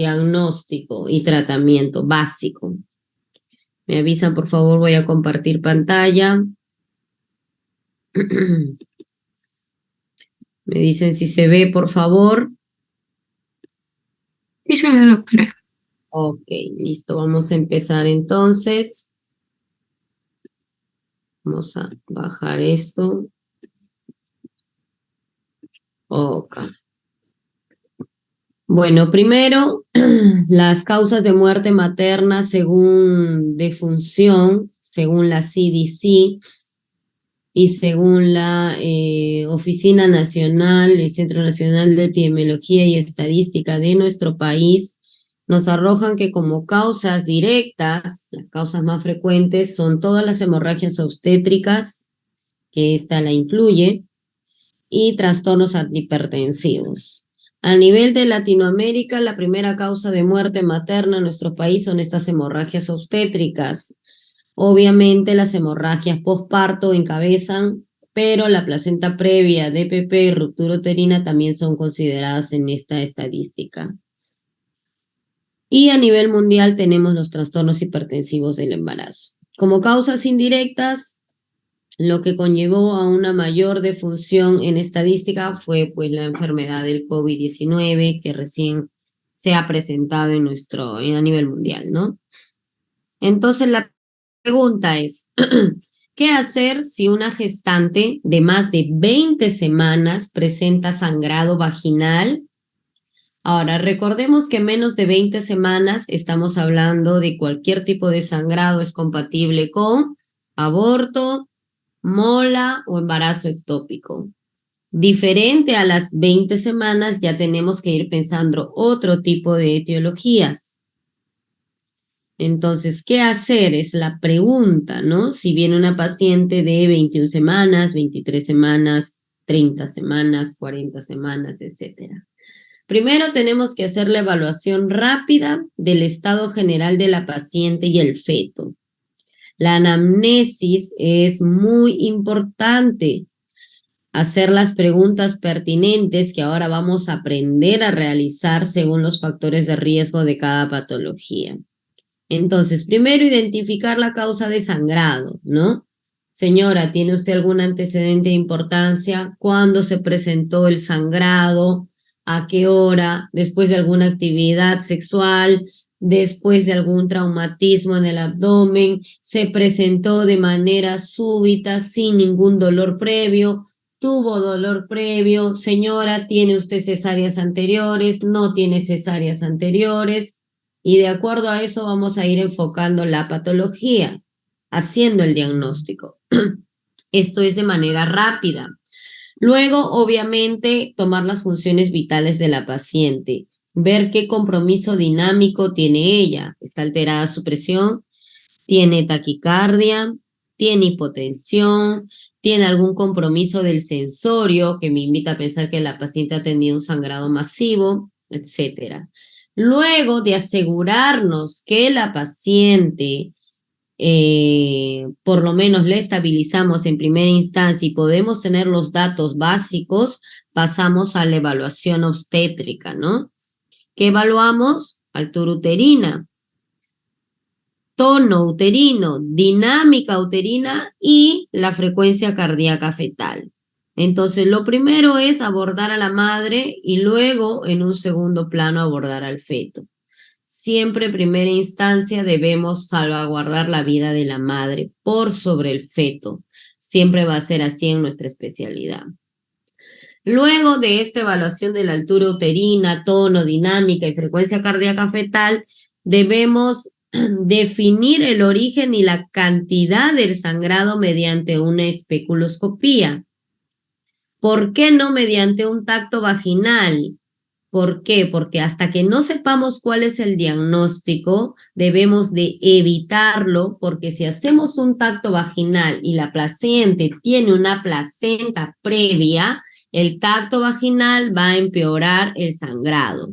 diagnóstico y tratamiento básico. Me avisan, por favor, voy a compartir pantalla. Me dicen si se ve, por favor. Sí, se ve, doctora. Ok, listo. Vamos a empezar entonces. Vamos a bajar esto. Ok. Bueno, primero, las causas de muerte materna según defunción, según la CDC y según la Oficina Nacional, el Centro Nacional de Epidemiología y Estadística de nuestro país, nos arrojan que como causas directas, las causas más frecuentes son todas las hemorragias obstétricas, que esta la incluye, y trastornos antihipertensivos. A nivel de Latinoamérica, la primera causa de muerte materna en nuestro país son estas hemorragias obstétricas. Obviamente las hemorragias postparto encabezan, pero la placenta previa, DPP y ruptura uterina también son consideradas en esta estadística. Y a nivel mundial tenemos los trastornos hipertensivos del embarazo. Como causas indirectas, lo que conllevó a una mayor defunción en estadística fue pues la enfermedad del COVID-19 que recién se ha presentado a nivel mundial, ¿no? Entonces la pregunta es, ¿qué hacer si una gestante de más de 20 semanas presenta sangrado vaginal? Ahora, recordemos que menos de 20 semanas estamos hablando de cualquier tipo de sangrado es compatible con aborto, mola o embarazo ectópico. Diferente a las 20 semanas, ya tenemos que ir pensando otro tipo de etiologías. Entonces, ¿qué hacer? Es la pregunta, ¿no? Si viene una paciente de 21 semanas, 23 semanas, 30 semanas, 40 semanas, etcétera. Primero tenemos que hacer la evaluación rápida del estado general de la paciente y el feto. La anamnesis es muy importante. Hacer las preguntas pertinentes que ahora vamos a aprender a realizar según los factores de riesgo de cada patología. Entonces, primero identificar la causa de sangrado, ¿no? Señora, ¿tiene usted algún antecedente de importancia? ¿Cuándo se presentó el sangrado? ¿A qué hora? ¿Después de alguna actividad sexual? ¿Después de algún traumatismo en el abdomen? ¿Se presentó de manera súbita, sin ningún dolor previo? ¿Tuvo dolor previo? Señora, ¿tiene usted cesáreas anteriores? ¿No tiene cesáreas anteriores? Y de acuerdo a eso vamos a ir enfocando la patología, haciendo el diagnóstico. Esto es de manera rápida. Luego, obviamente, tomar las funciones vitales de la paciente, ver qué compromiso dinámico tiene ella. ¿Está alterada su presión? ¿Tiene taquicardia? ¿Tiene hipotensión? ¿Tiene algún compromiso del sensorio que me invita a pensar que la paciente ha tenido un sangrado masivo, etcétera? Luego de asegurarnos que la paciente, por lo menos le estabilizamos en primera instancia y podemos tener los datos básicos, pasamos a la evaluación obstétrica, ¿no? ¿Qué evaluamos? Altura uterina, tono uterino, dinámica uterina y la frecuencia cardíaca fetal. Entonces, lo primero es abordar a la madre y luego, en un segundo plano, abordar al feto. Siempre en primera instancia debemos salvaguardar la vida de la madre por sobre el feto. Siempre va a ser así en nuestra especialidad. Luego de esta evaluación de la altura uterina, tono, dinámica y frecuencia cardíaca fetal, debemos definir el origen y la cantidad del sangrado mediante una especuloscopía. ¿Por qué no mediante un tacto vaginal? ¿Por qué? Porque hasta que no sepamos cuál es el diagnóstico, debemos de evitarlo, porque si hacemos un tacto vaginal y la paciente tiene una placenta previa, el tacto vaginal va a empeorar el sangrado.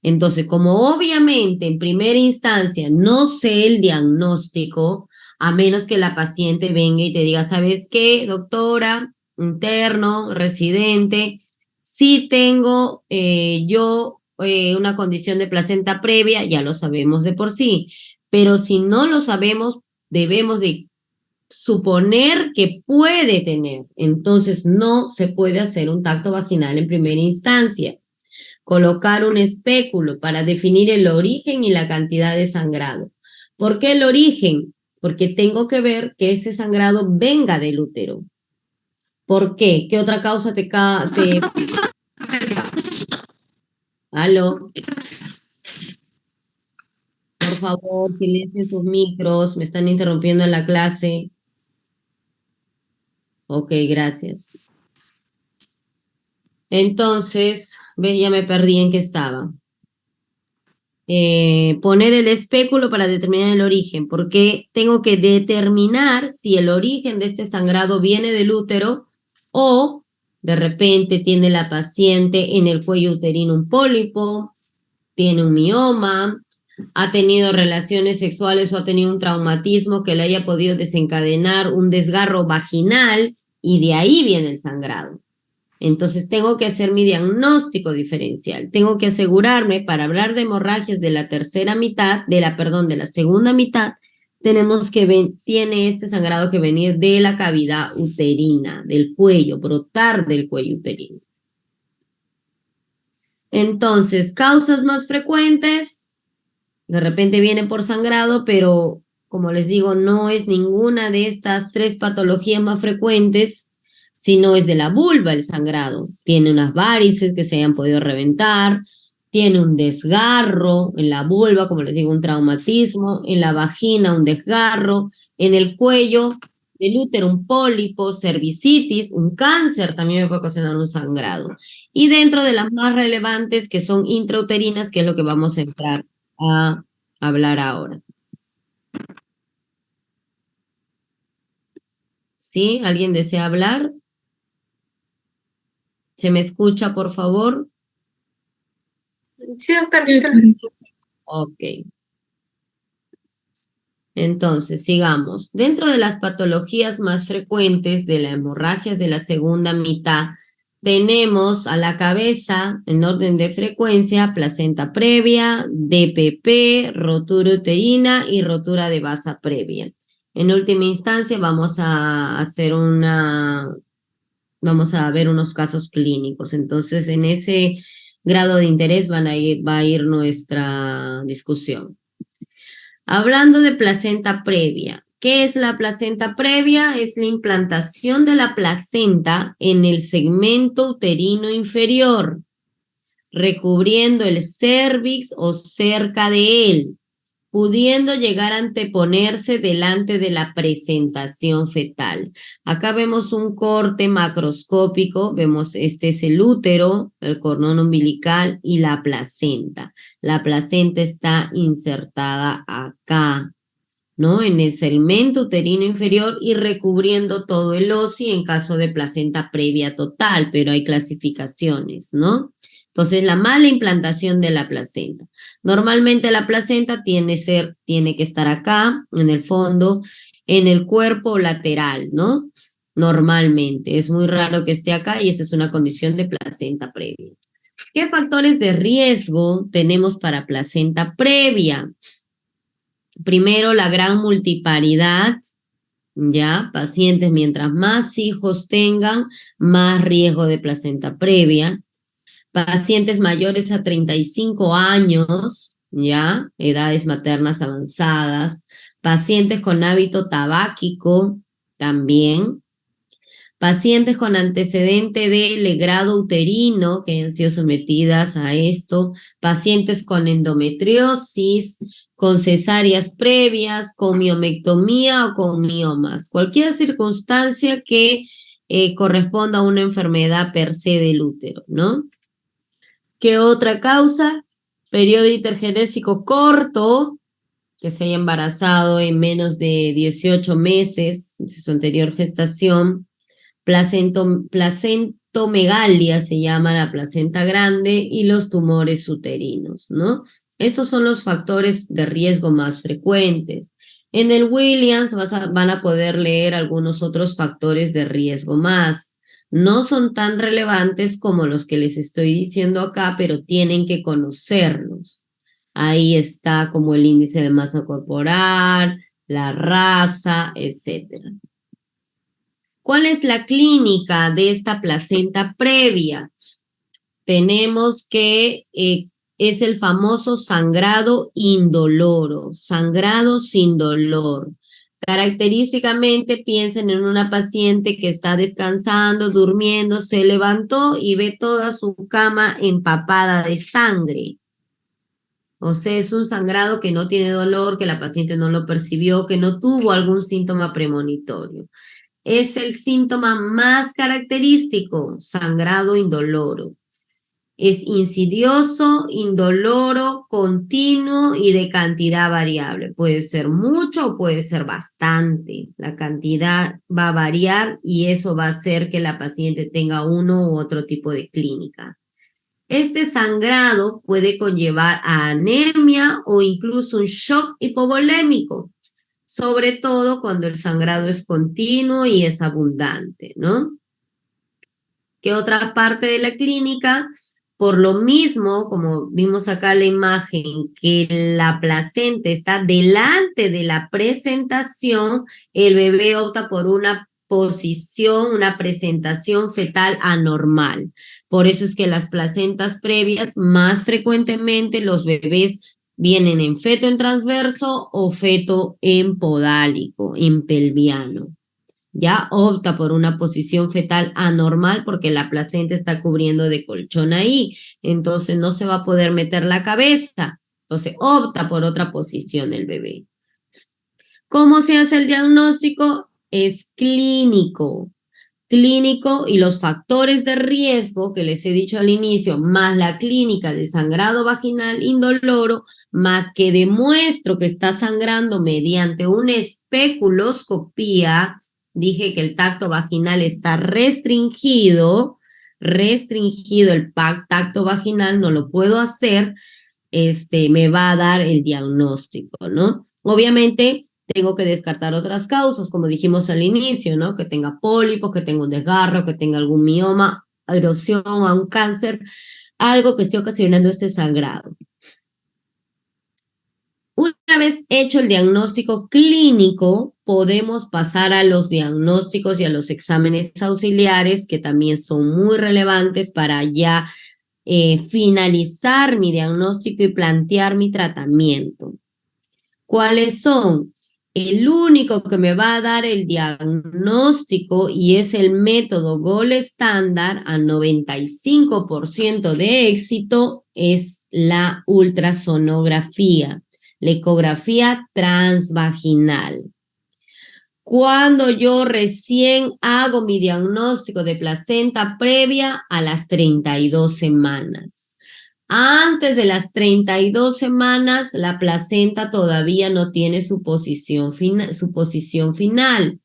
Entonces, como obviamente en primera instancia no sé el diagnóstico, a menos que la paciente venga y te diga, ¿sabes qué, doctora? Interno, residente, sí tengo yo una condición de placenta previa, ya lo sabemos de por sí. Pero si no lo sabemos, debemos de suponer que puede tener. Entonces no se puede hacer un tacto vaginal en primera instancia. Colocar un espéculo para definir el origen y la cantidad de sangrado. ¿Por qué el origen? Porque tengo que ver que ese sangrado venga del útero. ¿Por qué? ¿Qué otra causa te... ¿Aló? Por favor, silencien sus micros, me están interrumpiendo en la clase. Ok, gracias. Entonces, ve, ya me perdí en qué estaba. Poner el espéculo para determinar el origen, porque tengo que determinar si el origen de este sangrado viene del útero o de repente tiene la paciente en el cuello uterino un pólipo, tiene un mioma, ha tenido relaciones sexuales o ha tenido un traumatismo que le haya podido desencadenar un desgarro vaginal y de ahí viene el sangrado. Entonces tengo que hacer mi diagnóstico diferencial. Tengo que asegurarme para hablar de hemorragias de la tercera mitad, de la segunda mitad, tenemos que tiene este sangrado que venir de la cavidad uterina, del cuello, brotar del cuello uterino. Entonces, causas más frecuentes, de repente viene por sangrado, pero como les digo, no es ninguna de estas tres patologías más frecuentes, sino es de la vulva el sangrado. Tiene unas varices que se hayan podido reventar, tiene un desgarro en la vulva, como les digo, un traumatismo, en la vagina un desgarro, en el cuello del útero un pólipo, cervicitis, un cáncer también me puede ocasionar un sangrado. Y dentro de las más relevantes que son intrauterinas, que es lo que vamos a entrar a hablar ahora. ¿Sí? ¿Alguien desea hablar? ¿Se me escucha, por favor? Sí, doctor. Ok. Entonces, sigamos. Dentro de las patologías más frecuentes de las hemorragias de la segunda mitad, tenemos a la cabeza, en orden de frecuencia, placenta previa, DPP, rotura uterina y rotura de basa previa. En última instancia, vamos a ver unos casos clínicos. Entonces, en ese grado de interés va a ir nuestra discusión. Hablando de placenta previa, ¿qué es la placenta previa? Es la implantación de la placenta en el segmento uterino inferior, recubriendo el cérvix o cerca de él, pudiendo llegar a anteponerse delante de la presentación fetal. Acá vemos un corte macroscópico, vemos este es el útero, el cordón umbilical y la placenta. La placenta está insertada acá, ¿no? En el segmento uterino inferior y recubriendo todo el óseo en caso de placenta previa total, pero hay clasificaciones, ¿no? Entonces, la mala implantación de la placenta. Normalmente la placenta tiene que estar acá, en el fondo, en el cuerpo lateral, ¿no? Normalmente. Es muy raro que esté acá y esa es una condición de placenta previa. ¿Qué factores de riesgo tenemos para placenta previa? Primero, la gran multiparidad, ¿ya? Pacientes, mientras más hijos tengan, más riesgo de placenta previa. Pacientes mayores a 35 años, ¿ya? Edades maternas avanzadas. Pacientes con hábito tabáquico, también. Pacientes con antecedente de legrado uterino que han sido sometidas a esto, pacientes con endometriosis, con cesáreas previas, con miomectomía o con miomas, cualquier circunstancia que corresponda a una enfermedad per se del útero, ¿no? ¿Qué otra causa? Periodo intergenésico corto, que se haya embarazado en menos de 18 meses de su anterior gestación. Placentomegalia se llama la placenta grande y los tumores uterinos, ¿no? Estos son los factores de riesgo más frecuentes. En el Williams van a poder leer algunos otros factores de riesgo más. No son tan relevantes como los que les estoy diciendo acá, pero tienen que conocerlos. Ahí está como el índice de masa corporal, la raza, etcétera. ¿Cuál es la clínica de esta placenta previa? Tenemos que es el famoso sangrado indoloro, sangrado sin dolor. Característicamente piensen en una paciente que está descansando, durmiendo, se levantó y ve toda su cama empapada de sangre. O sea, es un sangrado que no tiene dolor, que la paciente no lo percibió, que no tuvo algún síntoma premonitorio. Es el síntoma más característico, sangrado indoloro. Es insidioso, indoloro, continuo y de cantidad variable. Puede ser mucho o puede ser bastante. La cantidad va a variar y eso va a hacer que la paciente tenga uno u otro tipo de clínica. Este sangrado puede conllevar a anemia o incluso un shock hipovolémico, sobre todo cuando el sangrado es continuo y es abundante, ¿no? ¿Qué otra parte de la clínica? Por lo mismo, como vimos acá en la imagen, que la placenta está delante de la presentación, el bebé opta por una posición, una presentación fetal anormal. Por eso es que las placentas previas, más frecuentemente los bebés vienen en feto en transverso o feto en podálico, en pelviano. Ya opta por una posición fetal anormal porque la placenta está cubriendo de colchón ahí, entonces no se va a poder meter la cabeza, entonces opta por otra posición el bebé. ¿Cómo se hace el diagnóstico? Es clínico. Clínico y los factores de riesgo que les he dicho al inicio, más la clínica de sangrado vaginal indoloro, más que demuestro que está sangrando mediante una especuloscopía, dije que el tacto vaginal está restringido el tacto vaginal, no lo puedo hacer, me va a dar el diagnóstico, ¿no? Obviamente tengo que descartar otras causas, como dijimos al inicio, ¿no? Que tenga pólipos, que tenga un desgarro, que tenga algún mioma, erosión o un cáncer, algo que esté ocasionando este sangrado. Una vez hecho el diagnóstico clínico, podemos pasar a los diagnósticos y a los exámenes auxiliares, que también son muy relevantes para ya finalizar mi diagnóstico y plantear mi tratamiento. ¿Cuáles son? El único que me va a dar el diagnóstico y es el método Gold Standard a 95% de éxito es la ultrasonografía, la ecografía transvaginal. Cuando yo recién hago mi diagnóstico de placenta previa a las 32 semanas. Antes de las 32 semanas, la placenta todavía no tiene su posición final.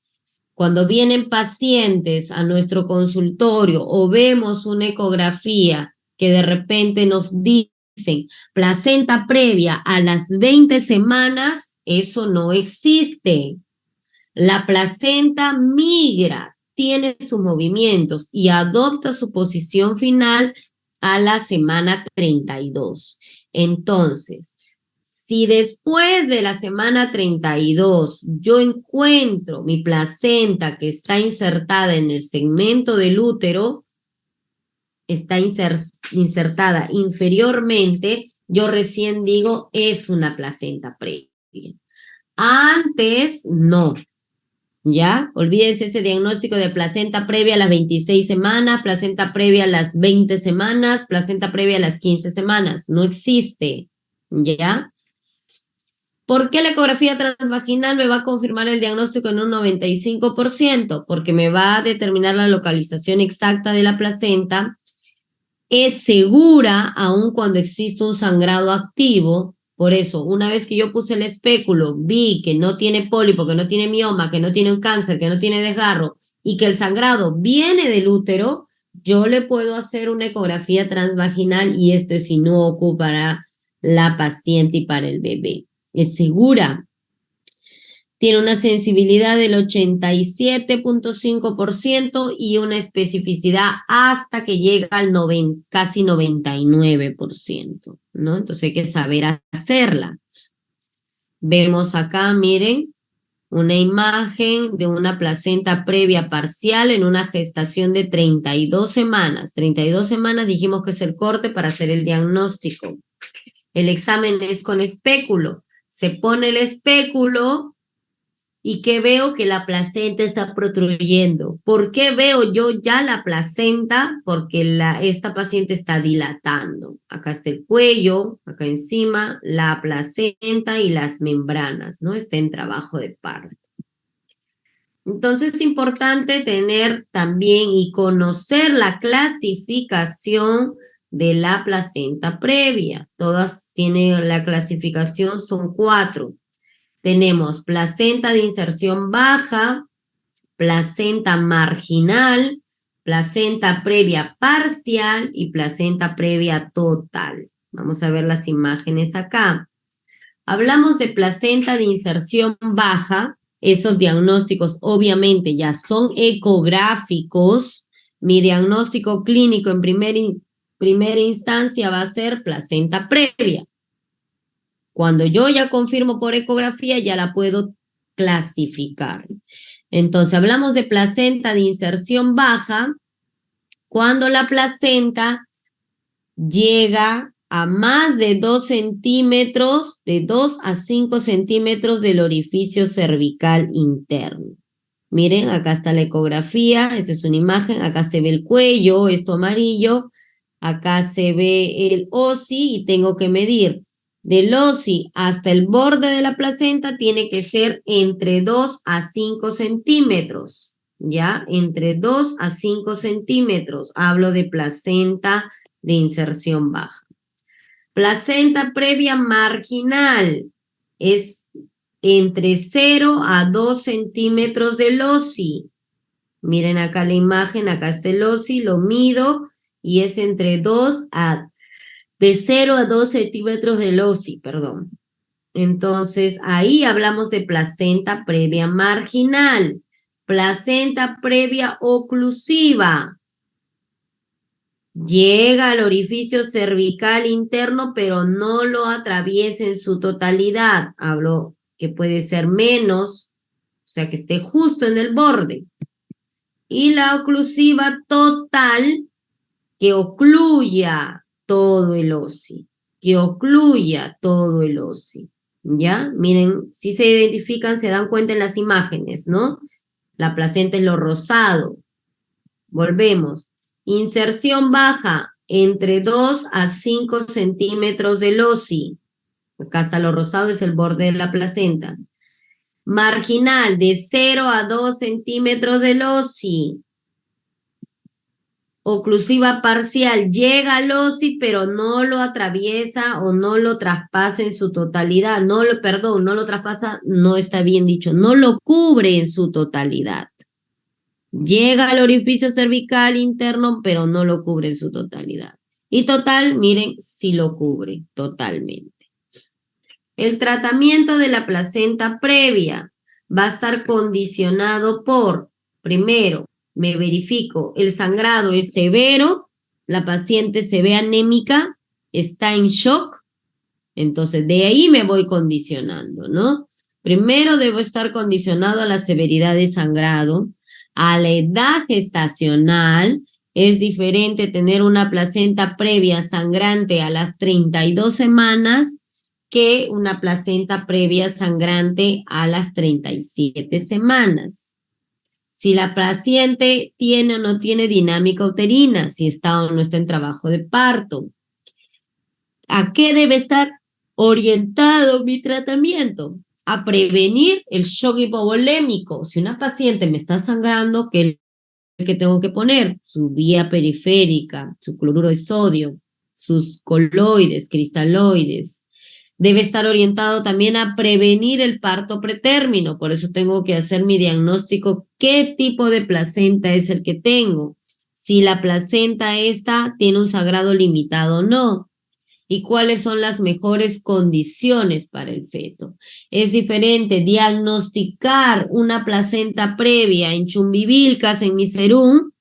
Cuando vienen pacientes a nuestro consultorio o vemos una ecografía que de repente nos dicen placenta previa a las 20 semanas, eso no existe. La placenta migra, tiene sus movimientos y adopta su posición final a la semana 32. Entonces, si después de la semana 32 yo encuentro mi placenta que está insertada en el segmento del útero, está insertada inferiormente, yo recién digo es una placenta previa. Antes, no. ¿Ya? Olvídense ese diagnóstico de placenta previa a las 26 semanas, placenta previa a las 20 semanas, placenta previa a las 15 semanas. No existe, ¿ya? ¿Por qué la ecografía transvaginal me va a confirmar el diagnóstico en un 95%? Porque me va a determinar la localización exacta de la placenta. Es segura aun cuando existe un sangrado activo. Por eso, una vez que yo puse el espéculo, vi que no tiene pólipo, que no tiene mioma, que no tiene un cáncer, que no tiene desgarro y que el sangrado viene del útero, yo le puedo hacer una ecografía transvaginal y esto es inocuo para la paciente y para el bebé. Es segura. Tiene una sensibilidad del 87.5% y una especificidad hasta que llega al casi 99%, ¿no? Entonces hay que saber hacerla. Vemos acá, miren, una imagen de una placenta previa parcial en una gestación de 32 semanas. 32 semanas dijimos que es el corte para hacer el diagnóstico. El examen es con espéculo. Se pone el espéculo y que veo que la placenta está protruyendo. ¿Por qué veo yo ya la placenta? Porque esta paciente está dilatando. Acá está el cuello, acá encima, la placenta y las membranas, ¿no? Está en trabajo de parto. Entonces es importante tener también y conocer la clasificación de la placenta previa. Todas tienen la clasificación, son 4. Tenemos placenta de inserción baja, placenta marginal, placenta previa parcial y placenta previa total. Vamos a ver las imágenes acá. Hablamos de placenta de inserción baja. Esos diagnósticos obviamente ya son ecográficos. Mi diagnóstico clínico en primera instancia va a ser placenta previa. Cuando yo ya confirmo por ecografía, ya la puedo clasificar. Entonces, hablamos de placenta de inserción baja cuando la placenta llega a más de 2 centímetros, de 2 a 5 centímetros del orificio cervical interno. Miren, acá está la ecografía, esta es una imagen, acá se ve el cuello, esto amarillo, acá se ve el OSI y tengo que medir. Del OSI hasta el borde de la placenta tiene que ser entre 2 a 5 centímetros, ¿ya? Entre 2 a 5 centímetros. Hablo de placenta de inserción baja. Placenta previa marginal es entre 0 a 2 centímetros del OSI. Miren acá la imagen, acá está el OSI, lo mido y es entre de 0 a 2 centímetros del OSI, perdón. Entonces, ahí hablamos de placenta previa marginal, placenta previa oclusiva. Llega al orificio cervical interno, pero no lo atraviesa en su totalidad. Hablo que puede ser menos, o sea, que esté justo en el borde. Y la oclusiva total, que ocluya todo el OSI, que ocluya todo el OSI. ¿Ya? Miren, si se identifican, se dan cuenta en las imágenes, ¿no? La placenta es lo rosado. Volvemos. Inserción baja, entre 2 a 5 centímetros del OSI. Acá está lo rosado, es el borde de la placenta. Marginal, de 0 a 2 centímetros del OSI. Oclusiva parcial, llega al OSI, pero no lo atraviesa o no lo traspasa en su totalidad. No lo traspasa, no está bien dicho, no lo cubre en su totalidad. Llega al orificio cervical interno, pero no lo cubre en su totalidad. Y total, miren, sí lo cubre totalmente. El tratamiento de la placenta previa va a estar condicionado por, primero, me verifico, el sangrado es severo, la paciente se ve anémica, está en shock, entonces de ahí me voy condicionando, ¿no? Primero debo estar condicionado a la severidad de sangrado, a la edad gestacional. Es diferente tener una placenta previa sangrante a las 32 semanas que una placenta previa sangrante a las 37 semanas. Si la paciente tiene o no tiene dinámica uterina, si está o no está en trabajo de parto. ¿A qué debe estar orientado mi tratamiento? A prevenir el shock hipovolémico. Si una paciente me está sangrando, ¿qué tengo que poner? Su vía periférica, su cloruro de sodio, sus coloides, cristaloides. Debe estar orientado también a prevenir el parto pretérmino. Por eso tengo que hacer mi diagnóstico. ¿Qué tipo de placenta es el que tengo? Si la placenta esta tiene un sangrado limitado o no. y cuáles son las mejores condiciones para el feto. Es diferente diagnosticar una placenta previa en Chumbivilcas, en Miserum,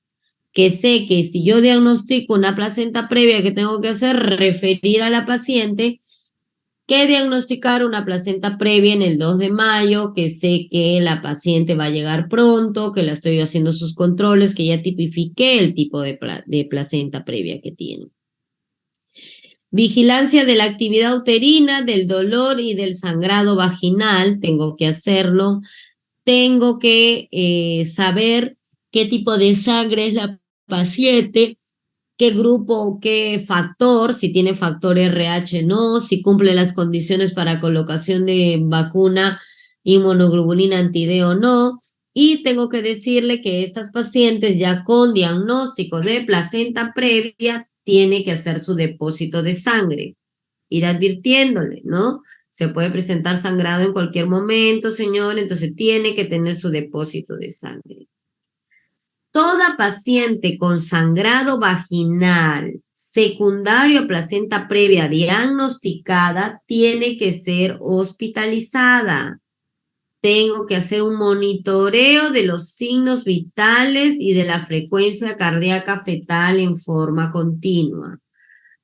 que sé que si yo diagnostico una placenta previa que tengo que hacer, referir a la paciente, que diagnosticar una placenta previa en el 2 de mayo, que sé que la paciente va a llegar pronto, que la estoy haciendo sus controles, que ya tipifiqué el tipo de placenta previa que tiene. Vigilancia de la actividad uterina, del dolor y del sangrado vaginal, tengo que hacerlo. Tengo que saber qué tipo de sangre es la paciente, qué grupo o qué factor, si tiene factor RH no, si cumple las condiciones para colocación de vacuna inmunoglobulina anti-D o no. Y tengo que decirle que estas pacientes ya con diagnóstico de placenta previa tiene que hacer su depósito de sangre. Ir advirtiéndole, ¿no? Se puede presentar sangrado en cualquier momento, señor, entonces tiene que tener su depósito de sangre. Toda paciente con sangrado vaginal secundario a placenta previa diagnosticada tiene que ser hospitalizada. Tengo que hacer un monitoreo de los signos vitales y de la frecuencia cardíaca fetal en forma continua.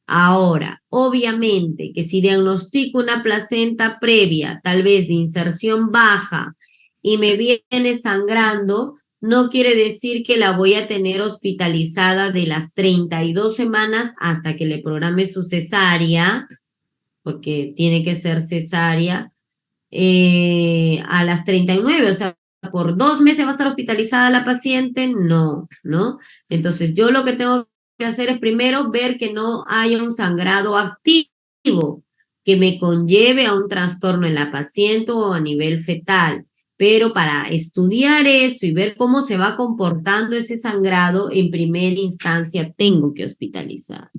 Ahora, obviamente que si diagnostico una placenta previa, tal vez de inserción baja, y me viene sangrando, no quiere decir que la voy a tener hospitalizada de las 32 semanas hasta que le programe su cesárea, porque tiene que ser cesárea, a las 39, o sea, por 2 meses va a estar hospitalizada la paciente, no, ¿no? Entonces yo lo que tengo que hacer es primero ver que no haya un sangrado activo que me conlleve a un trastorno en la paciente o a nivel fetal. Pero para estudiar eso y ver cómo se va comportando ese sangrado, en primera instancia tengo que hospitalizar.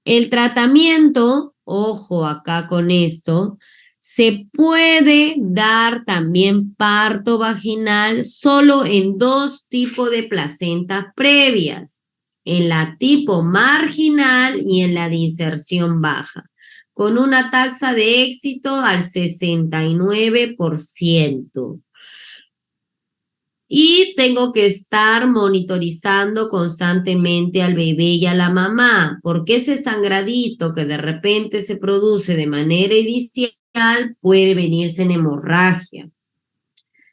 El tratamiento, ojo acá con esto, se puede dar también parto vaginal solo en 2 tipos de placentas previas, en la tipo marginal y en la de inserción baja, con una tasa de éxito al 69%. Y tengo que estar monitorizando constantemente al bebé y a la mamá, porque ese sangradito que de repente se produce de manera inicial puede venirse en hemorragia.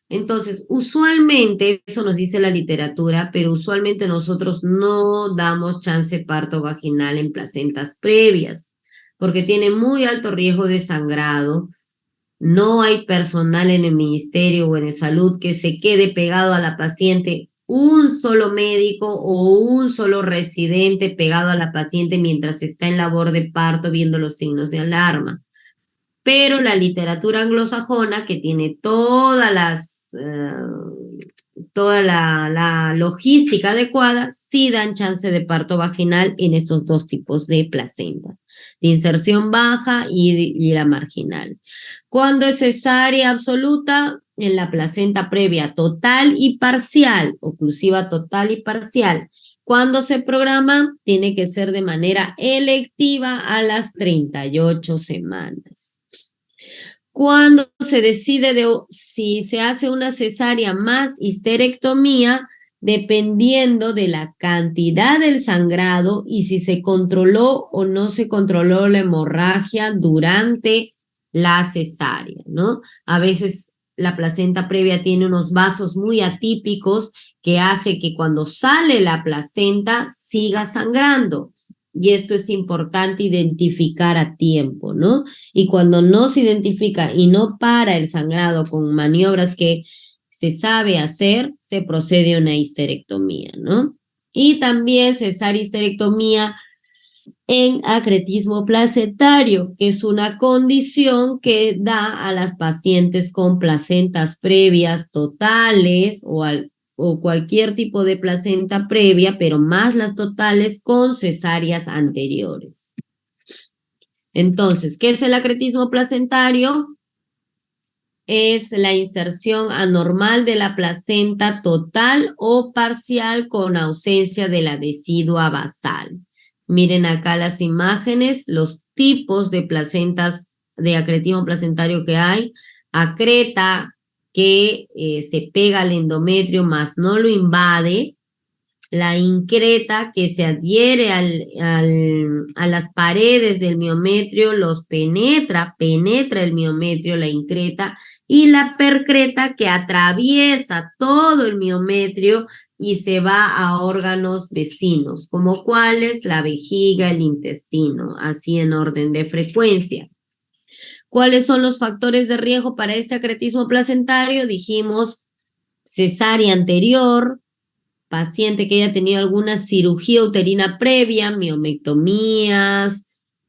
Entonces, usualmente, eso nos dice la literatura, pero usualmente nosotros no damos chance de parto vaginal en placentas previas, porque tiene muy alto riesgo de sangrado. No hay personal en el ministerio o en el salud que se quede pegado a la paciente, un solo médico o un solo residente pegado a la paciente mientras está en labor de parto viendo los signos de alarma. Pero la literatura anglosajona, que tiene toda la logística adecuada, sí dan chance de parto vaginal en estos 2 tipos de placenta, de inserción baja y la marginal. Cuando es cesárea absoluta, en la placenta previa total y parcial, oclusiva total y parcial. Cuando se programa, tiene que ser de manera electiva a las 38 semanas. Cuando se decide si se hace una cesárea más histerectomía, dependiendo de la cantidad del sangrado y si se controló o no se controló la hemorragia durante la cesárea, ¿no? A veces la placenta previa tiene unos vasos muy atípicos que hace que cuando sale la placenta siga sangrando. Y esto es importante identificar a tiempo, ¿no? Y cuando no se identifica y no para el sangrado con maniobras que se sabe hacer, se procede a una histerectomía, ¿no? Y también cesárea histerectomía en acretismo placentario, que es una condición que da a las pacientes con placentas previas totales o cualquier tipo de placenta previa, pero más las totales con cesáreas anteriores. Entonces, ¿qué es el acretismo placentario? Es la inserción anormal de la placenta total o parcial con ausencia de la decidua basal. Miren acá las imágenes, los tipos de placentas de acretismo placentario que hay. Acreta, que se pega al endometrio, más no lo invade. La increta, que se adhiere a las paredes del miometrio, los penetra el miometrio, la increta, y la percreta, que atraviesa todo el miometrio y se va a órganos vecinos, como cuáles, la vejiga, el intestino, así en orden de frecuencia. ¿Cuáles son los factores de riesgo para este acretismo placentario? Dijimos cesárea anterior, paciente que haya tenido alguna cirugía uterina previa, miomectomías,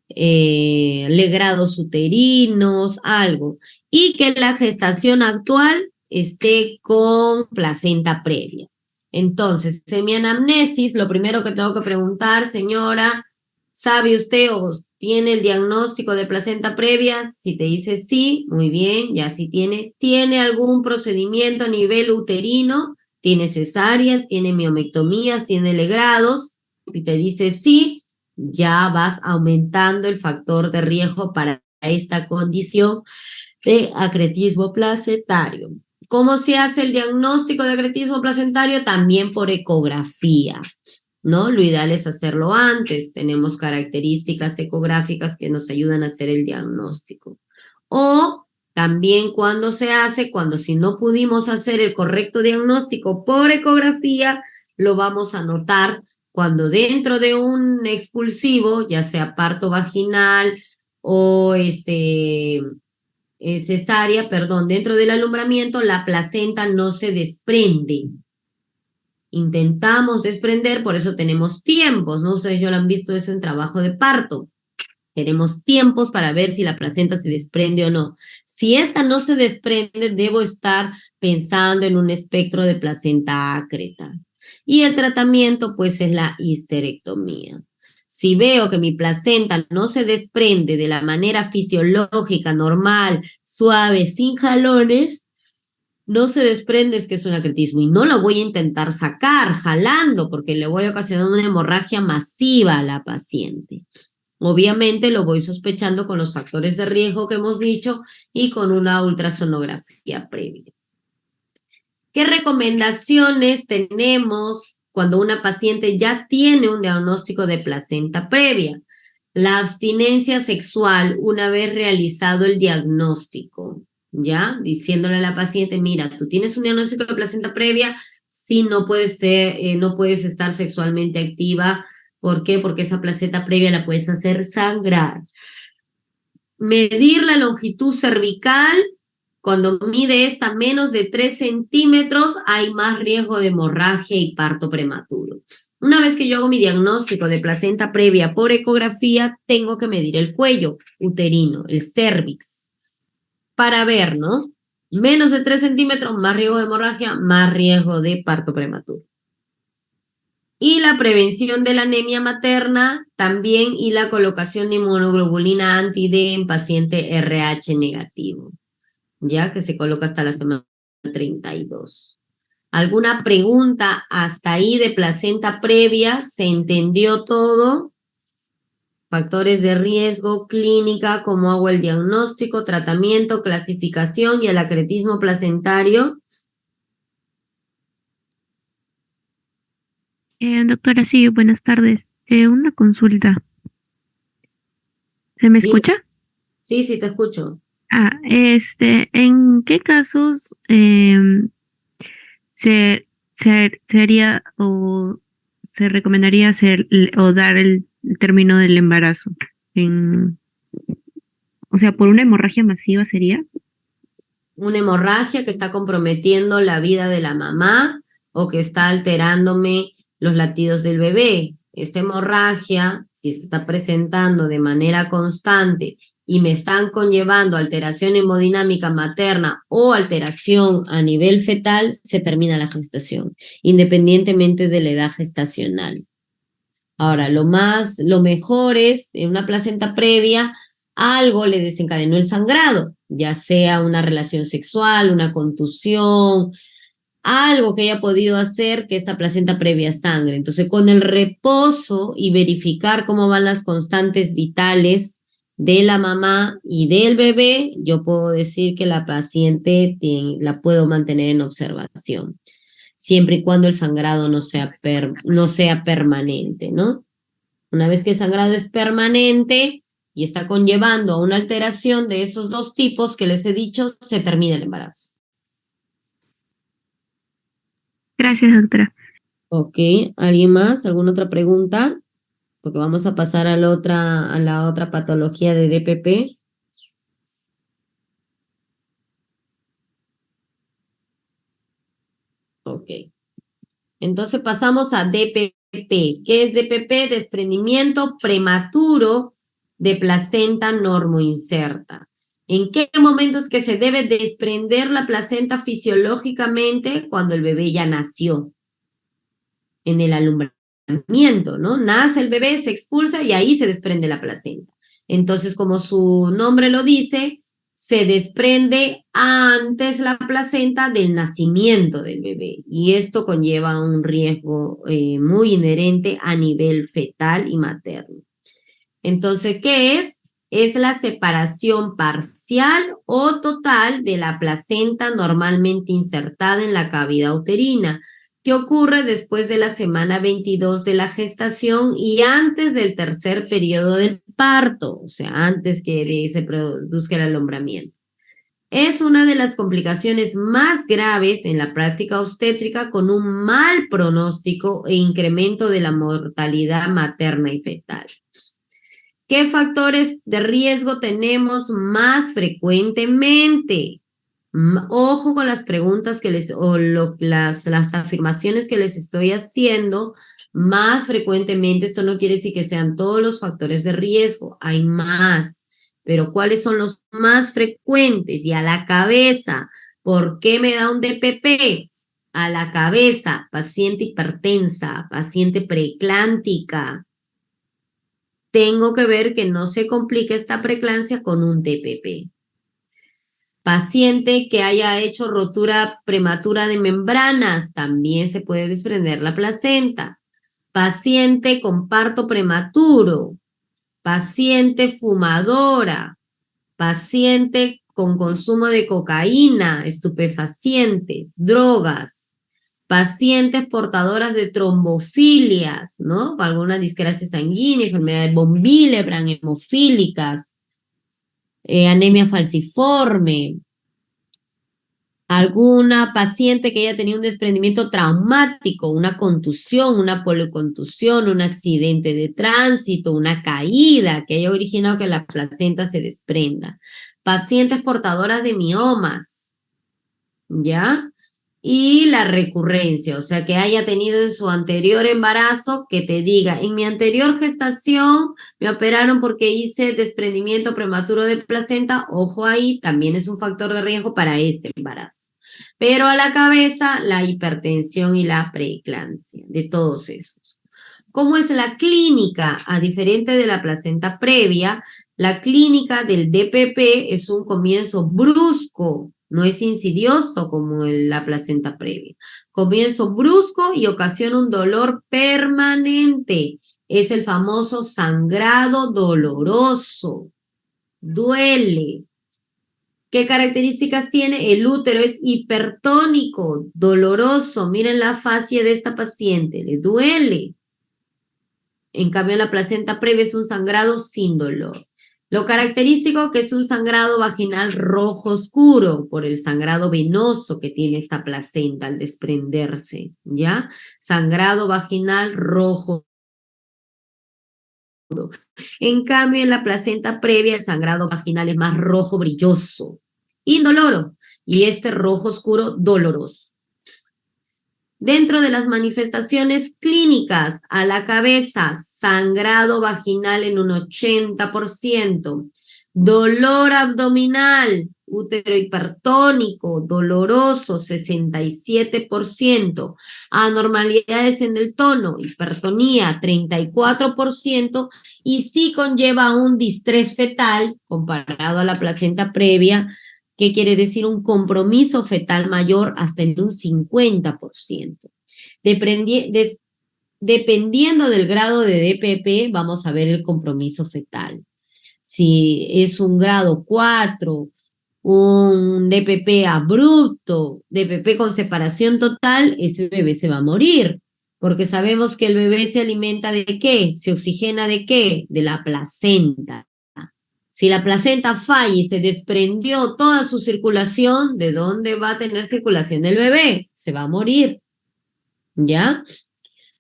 legrados uterinos, algo. Y que la gestación actual esté con placenta previa. Entonces, en mi anamnesis, lo primero que tengo que preguntar, señora, ¿sabe usted o tiene el diagnóstico de placenta previa? Si te dice sí, muy bien, ya sí tiene. ¿Tiene algún procedimiento a nivel uterino? ¿Tiene cesáreas? ¿Tiene miomectomías? ¿Tiene legrados? Y te dice sí, ya vas aumentando el factor de riesgo para esta condición de acretismo placentario. ¿Cómo se hace el diagnóstico de acretismo placentario? También por ecografía, ¿no? Lo ideal es hacerlo antes. Tenemos características ecográficas que nos ayudan a hacer el diagnóstico. O también cuando se hace, cuando si no pudimos hacer el correcto diagnóstico por ecografía, lo vamos a notar cuando dentro de un expulsivo, ya sea parto vaginal o cesárea, perdón, dentro del alumbramiento, la placenta no se desprende. Intentamos desprender, por eso tenemos tiempos, ¿no? Ustedes ya lo han visto eso en trabajo de parto. Tenemos tiempos para ver si la placenta se desprende o no. Si esta no se desprende, debo estar pensando en un espectro de placenta ácreta. Y el tratamiento, pues, es la histerectomía. Si veo que mi placenta no se desprende de la manera fisiológica, normal, suave, sin jalones, no se desprende, es que es un acretismo. Y no lo voy a intentar sacar jalando, porque le voy a ocasionar una hemorragia masiva a la paciente. Obviamente lo voy sospechando con los factores de riesgo que hemos dicho y con una ultrasonografía previa. ¿Qué recomendaciones tenemos cuando una paciente ya tiene un diagnóstico de placenta previa? La abstinencia sexual una vez realizado el diagnóstico, ¿ya? Diciéndole a la paciente, mira, tú tienes un diagnóstico de placenta previa, sí, no puedes estar sexualmente activa. ¿Por qué? Porque esa placenta previa la puedes hacer sangrar. Medir la longitud cervical. Cuando mide esta menos de 3 centímetros, hay más riesgo de hemorragia y parto prematuro. Una vez que yo hago mi diagnóstico de placenta previa por ecografía, tengo que medir el cuello uterino, el cervix, para ver, ¿no? Menos de 3 centímetros, más riesgo de hemorragia, más riesgo de parto prematuro. Y la prevención de la anemia materna también, y la colocación de inmunoglobulina anti-D en paciente RH negativo, ya que se coloca hasta la semana 32. ¿Alguna pregunta hasta ahí de placenta previa? ¿Se entendió todo? Factores de riesgo, clínica, cómo hago el diagnóstico, tratamiento, clasificación y el acretismo placentario. Doctora, sí, buenas tardes. Una consulta. ¿Se me Dime. escucha? Sí, sí, te escucho. ¿En qué casos sería o se recomendaría hacer o dar el término del embarazo? O sea, ¿por una hemorragia masiva sería? Una hemorragia que está comprometiendo la vida de la mamá o que está alterándome los latidos del bebé. Esta hemorragia, si se está presentando de manera constante y me están conllevando alteración hemodinámica materna o alteración a nivel fetal, se termina la gestación, independientemente de la edad gestacional. Ahora, lo mejor es, en una placenta previa, algo le desencadenó el sangrado, ya sea una relación sexual, una contusión, algo que haya podido hacer que esta placenta previa sangre. Entonces, con el reposo y verificar cómo van las constantes vitales de la mamá y del bebé, yo puedo decir que la paciente la puedo mantener en observación, siempre y cuando el sangrado no sea permanente, ¿no? Una vez que el sangrado es permanente y está conllevando a una alteración de esos dos tipos que les he dicho, se termina el embarazo. Gracias, doctora. Ok, ¿alguien más? ¿Alguna otra pregunta? Porque vamos a pasar a la otra patología de DPP. Ok. Entonces pasamos a DPP. ¿Qué es DPP? Desprendimiento prematuro de placenta normoinserta. ¿En qué momento es que se debe desprender la placenta fisiológicamente? Cuando el bebé ya nació, en el alumbramiento, ¿no? Nace el bebé, se expulsa y ahí se desprende la placenta. Entonces, como su nombre lo dice, se desprende antes la placenta del nacimiento del bebé y esto conlleva un riesgo muy inherente a nivel fetal y materno. Entonces, ¿qué es? Es la separación parcial o total de la placenta normalmente insertada en la cavidad uterina, que ocurre después de la semana 22 de la gestación y antes del tercer periodo del parto, o sea, antes que se produzca el alumbramiento. Es una de las complicaciones más graves en la práctica obstétrica, con un mal pronóstico e incremento de la mortalidad materna y fetal. ¿Qué factores de riesgo tenemos más frecuentemente? Ojo con las preguntas las afirmaciones que les estoy haciendo. Más frecuentemente, esto no quiere decir que sean todos los factores de riesgo, hay más, pero ¿cuáles son los más frecuentes? Y a la cabeza, ¿por qué me da un DPP? A la cabeza, paciente hipertensa, paciente preeclántica. Tengo que ver que no se complique esta preeclampsia con un DPP. Paciente que haya hecho rotura prematura de membranas, también se puede desprender la placenta. Paciente con parto prematuro. Paciente fumadora. Paciente con consumo de cocaína, estupefacientes, drogas. Pacientes portadoras de trombofilias, ¿no? Alguna discrasia sanguínea, enfermedades von Willebrand, hemofílicas, anemia falciforme, alguna paciente que haya tenido un desprendimiento traumático, una contusión, una policontusión, un accidente de tránsito, una caída que haya originado que la placenta se desprenda. Pacientes portadoras de miomas, ¿ya? Y la recurrencia, o sea, que haya tenido en su anterior embarazo, que te diga, en mi anterior gestación me operaron porque hice desprendimiento prematuro de placenta, ojo ahí, también es un factor de riesgo para este embarazo. Pero a la cabeza, la hipertensión y la preeclampsia, de todos esos. ¿Cómo es la clínica? A diferente de la placenta previa, la clínica del DPP es un comienzo brusco, no es insidioso como en la placenta previa. Comienzo brusco y ocasiona un dolor permanente. Es el famoso sangrado doloroso. Duele. ¿Qué características tiene? El útero es hipertónico, doloroso. Miren la fascia de esta paciente, le duele. En cambio, la placenta previa es un sangrado sin dolor. Lo característico que es un sangrado vaginal rojo oscuro por el sangrado venoso que tiene esta placenta al desprenderse, ¿ya? Sangrado vaginal rojo oscuro. En cambio, en la placenta previa el sangrado vaginal es más rojo brilloso, indoloro, y este rojo oscuro doloroso. Dentro de las manifestaciones clínicas, a la cabeza, sangrado vaginal en un 80%, dolor abdominal, útero hipertónico, doloroso, 67%, anormalidades en el tono, hipertonía, 34%, y sí conlleva un distrés fetal, comparado a la placenta previa, ¿Qué quiere decir? Un compromiso fetal mayor hasta en un 50%. Dependiendo del grado de DPP, vamos a ver el compromiso fetal. Si es un grado 4, un DPP abrupto, DPP con separación total, ese bebé se va a morir, porque sabemos que el bebé se alimenta ¿de qué? ¿Se oxigena de qué? De la placenta. Si la placenta falla y se desprendió toda su circulación, ¿de dónde va a tener circulación el bebé? Se va a morir, ¿ya?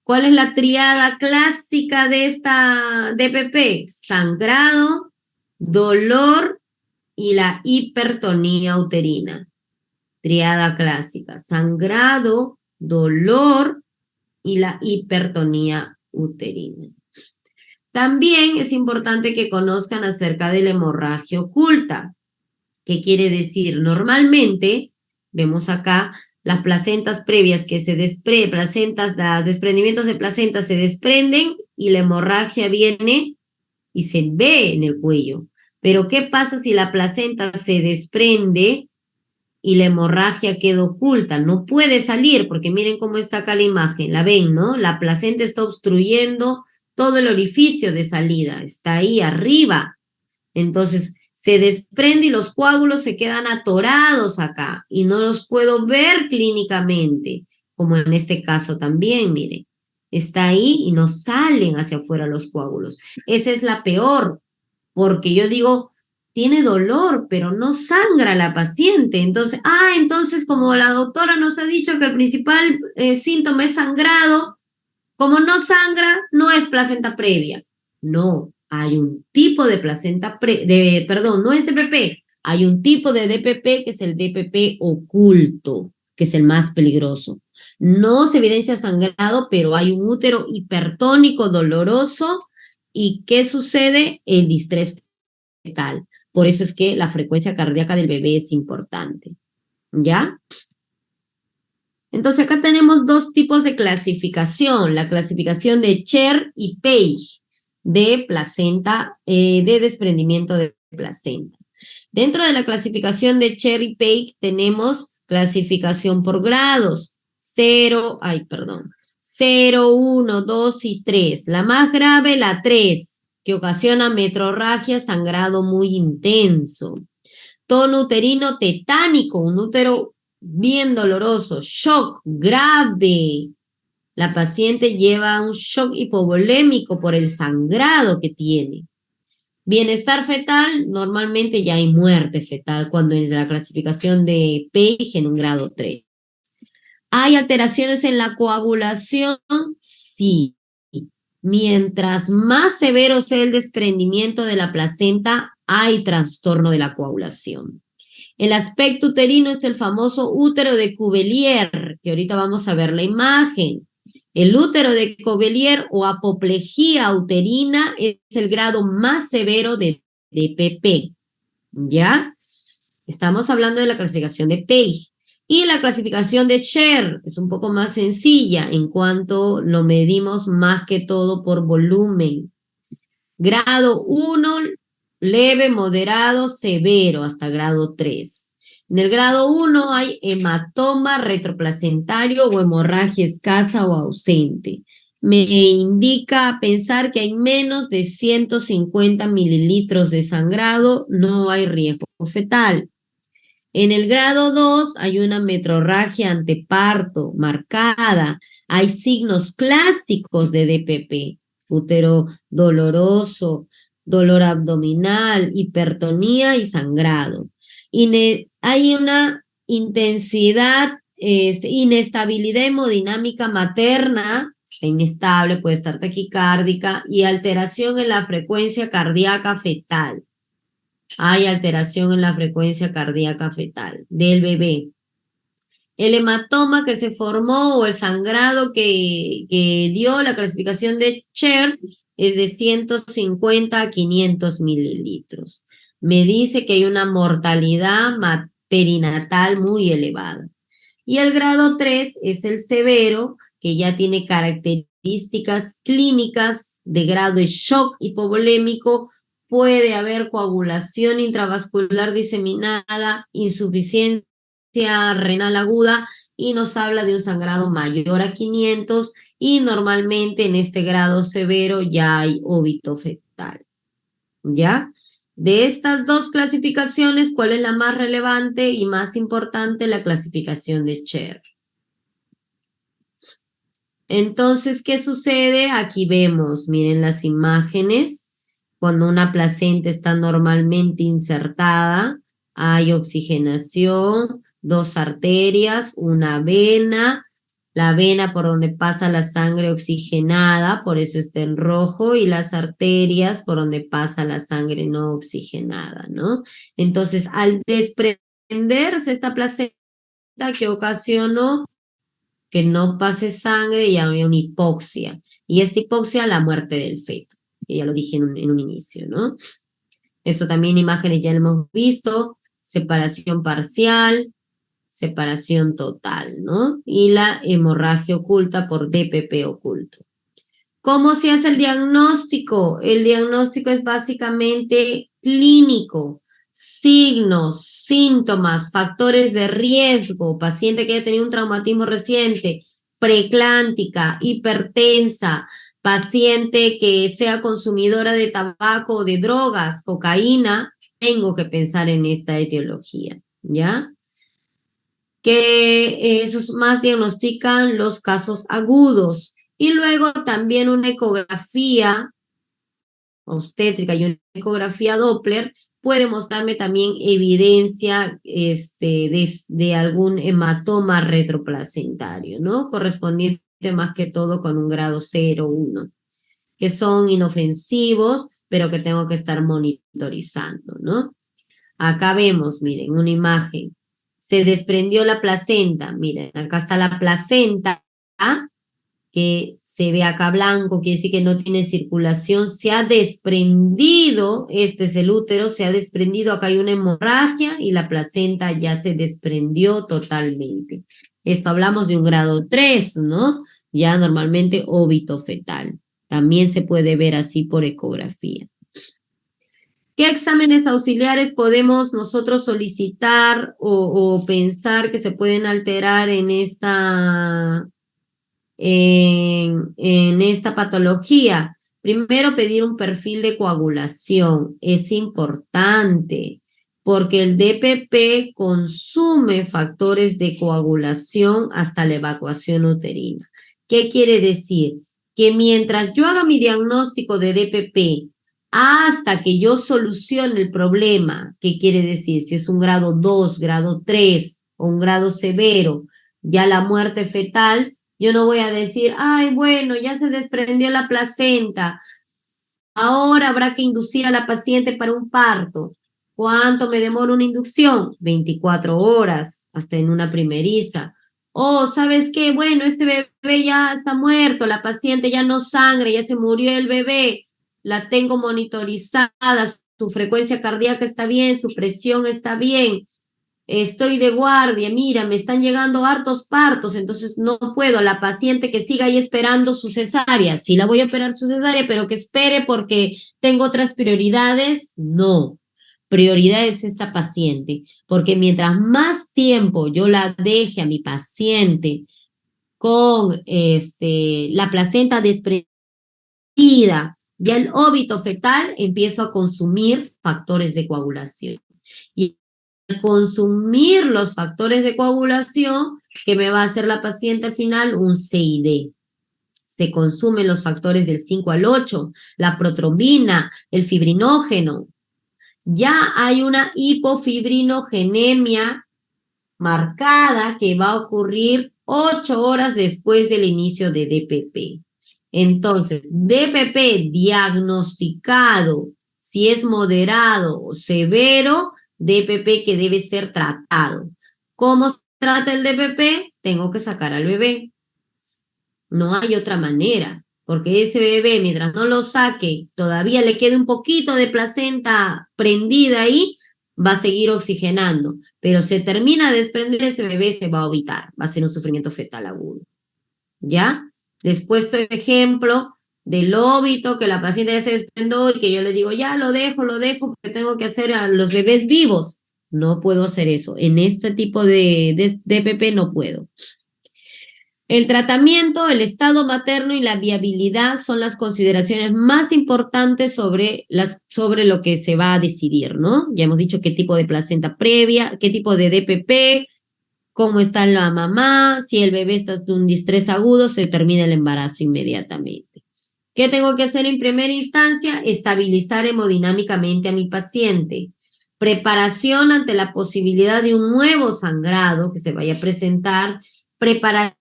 ¿Cuál es la triada clásica de esta DPP? Sangrado, dolor y la hipertonía uterina. Triada clásica. Sangrado, dolor y la hipertonía uterina. También es importante que conozcan acerca de la hemorragia oculta. ¿Qué quiere decir? Normalmente, vemos acá, las placentas previas que se los desprendimientos de placenta se desprenden y la hemorragia viene y se ve en el cuello. Pero ¿qué pasa si la placenta se desprende y la hemorragia queda oculta? No puede salir, porque miren cómo está acá la imagen, la ven, ¿no? La placenta está obstruyendo todo el orificio de salida, está ahí arriba. Entonces, se desprende y los coágulos se quedan atorados acá y no los puedo ver clínicamente, como en este caso también, miren. Está ahí y no salen hacia afuera los coágulos. Esa es la peor, porque yo digo, tiene dolor, pero no sangra la paciente. Entonces como la doctora nos ha dicho que el principal síntoma es sangrado, como no sangra, no es placenta previa. No, hay un tipo de placenta perdón, no es DPP, hay un tipo de DPP que es el DPP oculto, que es el más peligroso. No se evidencia sangrado, pero hay un útero hipertónico doloroso. ¿Y qué sucede? El distrés fetal. Por eso es que la frecuencia cardíaca del bebé es importante. ¿Ya? Entonces acá tenemos dos tipos de clasificación, la clasificación de Cher y Page de placenta, de desprendimiento de placenta. Dentro de la clasificación de Cher y Page tenemos clasificación por grados, 0, 1, 2 y 3. La más grave, la 3, que ocasiona metrorragia, sangrado muy intenso. Tono uterino tetánico, un útero bien doloroso, shock grave. La paciente lleva un shock hipovolémico por el sangrado que tiene. Bienestar fetal, normalmente ya hay muerte fetal cuando es la clasificación de Page en un grado 3. ¿Hay alteraciones en la coagulación? Sí. Mientras más severo sea el desprendimiento de la placenta, hay trastorno de la coagulación. El aspecto uterino es el famoso útero de Cuvelier, que ahorita vamos a ver la imagen. El útero de Cuvelier o apoplejía uterina es el grado más severo de DPP, ¿ya? Estamos hablando de la clasificación de Page. Y la clasificación de Cher es un poco más sencilla en cuanto lo medimos más que todo por volumen. Grado 1, leve, moderado, severo, hasta grado 3. En el grado 1 hay hematoma retroplacentario o hemorragia escasa o ausente. Me indica pensar que hay menos de 150 mililitros de sangrado, no hay riesgo fetal. En el grado 2 hay una metrorragia anteparto marcada. Hay signos clásicos de DPP, útero doloroso, dolor abdominal, hipertonía y sangrado. Hay una intensidad, inestabilidad hemodinámica materna, está inestable, puede estar taquicárdica, y alteración en la frecuencia cardíaca fetal. Hay alteración en la frecuencia cardíaca fetal del bebé. El hematoma que se formó o el sangrado que dio la clasificación de Cher es de 150 a 500 mililitros. Me dice que hay una mortalidad perinatal muy elevada. Y el grado 3 es el severo, que ya tiene características clínicas de grado de shock hipovolémico puede haber coagulación intravascular diseminada, insuficiencia renal aguda, y nos habla de un sangrado mayor a 500, y normalmente en este grado severo ya hay óbito fetal. ¿Ya? De estas dos clasificaciones, ¿cuál es la más relevante y más importante? La clasificación de Cher. Entonces, ¿qué sucede? Aquí vemos, miren las imágenes, cuando una placenta está normalmente insertada, hay oxigenación, dos arterias, una vena, la vena por donde pasa la sangre oxigenada, por eso está en rojo, y las arterias por donde pasa la sangre no oxigenada, ¿no? Entonces, al desprenderse esta placenta, ¿qué ocasionó? Que no pase sangre y había una hipoxia. Y esta hipoxia, la muerte del feto, que ya lo dije en un inicio, ¿no? Eso también imágenes ya lo hemos visto, separación parcial, separación total, ¿no? Y la hemorragia oculta por DPP oculto. ¿Cómo se hace el diagnóstico? El diagnóstico es básicamente clínico, signos, síntomas, factores de riesgo, paciente que haya tenido un traumatismo reciente, preeclántica, hipertensa, paciente que sea consumidora de tabaco o de drogas, cocaína, tengo que pensar en esta etiología, ¿ya? Que esos más diagnostican los casos agudos. Y luego también una ecografía obstétrica y una ecografía Doppler puede mostrarme también evidencia de algún hematoma retroplacentario, ¿no? Correspondiente más que todo con un grado 0, 1, que son inofensivos, pero que tengo que estar monitorizando, ¿no? Acá vemos, miren, una imagen. Se desprendió la placenta. Miren, acá está la placenta, que se ve acá blanco, quiere decir que no tiene circulación. Se ha desprendido, este es el útero, se ha desprendido, acá hay una hemorragia y la placenta ya se desprendió totalmente. Esto hablamos de un grado 3, ¿no? Ya normalmente óbito fetal. También se puede ver así por ecografía. ¿Qué exámenes auxiliares podemos nosotros solicitar o pensar que se pueden alterar en esta patología? Primero, pedir un perfil de coagulación. Es importante porque el DPP consume factores de coagulación hasta la evacuación uterina. ¿Qué quiere decir? Que mientras yo haga mi diagnóstico de DPP hasta que yo solucione el problema, ¿qué quiere decir? Si es un grado 2, grado 3 o un grado severo, ya la muerte fetal, yo no voy a decir, ay, bueno, ya se desprendió la placenta, ahora habrá que inducir a la paciente para un parto. ¿Cuánto me demora una inducción? 24 horas, hasta en una primeriza. Oh, ¿sabes qué? Bueno, este bebé ya está muerto, la paciente ya no sangra, ya se murió el bebé, la tengo monitorizada, su frecuencia cardíaca está bien, su presión está bien, estoy de guardia, mira, me están llegando hartos partos, entonces no puedo, la paciente que siga ahí esperando su cesárea, sí la voy a operar su cesárea, pero que espere porque tengo otras prioridades, no. Prioridad es esta paciente, porque mientras más tiempo yo la deje a mi paciente con la placenta desprendida, ya el óbito fetal, empiezo a consumir factores de coagulación. Y consumir los factores de coagulación, que me va a hacer la paciente al final un CID. Se consumen los factores del 5 al 8, la protrombina, el fibrinógeno. Ya hay una hipofibrinogenemia marcada que va a ocurrir 8 horas después del inicio de DPP. Entonces, DPP diagnosticado, si es moderado o severo, DPP que debe ser tratado. ¿Cómo se trata el DPP? Tengo que sacar al bebé. No hay otra manera, porque ese bebé, mientras no lo saque, todavía le quede un poquito de placenta prendida ahí, va a seguir oxigenando. Pero se termina de desprender, ese bebé se va a ovitar, va a ser un sufrimiento fetal agudo. ¿Ya? Les he puesto ejemplo del óbito, que la paciente ya se desprendió y que yo le digo, ya lo dejo, porque tengo que hacer a los bebés vivos. No puedo hacer eso. En este tipo de DPP no puedo. El tratamiento, el estado materno y la viabilidad son las consideraciones más importantes sobre lo que se va a decidir, ¿no? Ya hemos dicho qué tipo de placenta previa, qué tipo de DPP, cómo está la mamá, si el bebé está en un distrés agudo, se termina el embarazo inmediatamente. ¿Qué tengo que hacer en primera instancia? Estabilizar hemodinámicamente a mi paciente. Preparación ante la posibilidad de un nuevo sangrado que se vaya a presentar. Preparación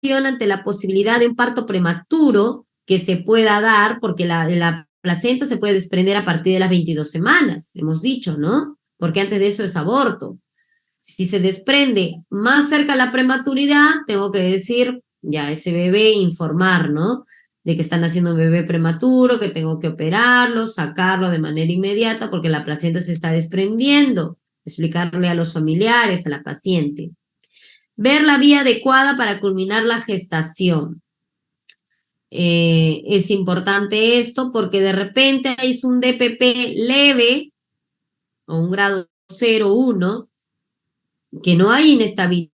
ante la posibilidad de un parto prematuro que se pueda dar, porque la placenta se puede desprender a partir de las 22 semanas, hemos dicho, ¿no? Porque antes de eso es aborto. Si se desprende más cerca a la prematuridad, tengo que decir, ya ese bebé, informar, ¿no? De que están haciendo un bebé prematuro, que tengo que operarlo, sacarlo de manera inmediata porque la placenta se está desprendiendo. Explicarle a los familiares, a la paciente. Ver la vía adecuada para culminar la gestación. Es importante esto porque de repente es un DPP leve o un grado 0,1, que no hay inestabilidad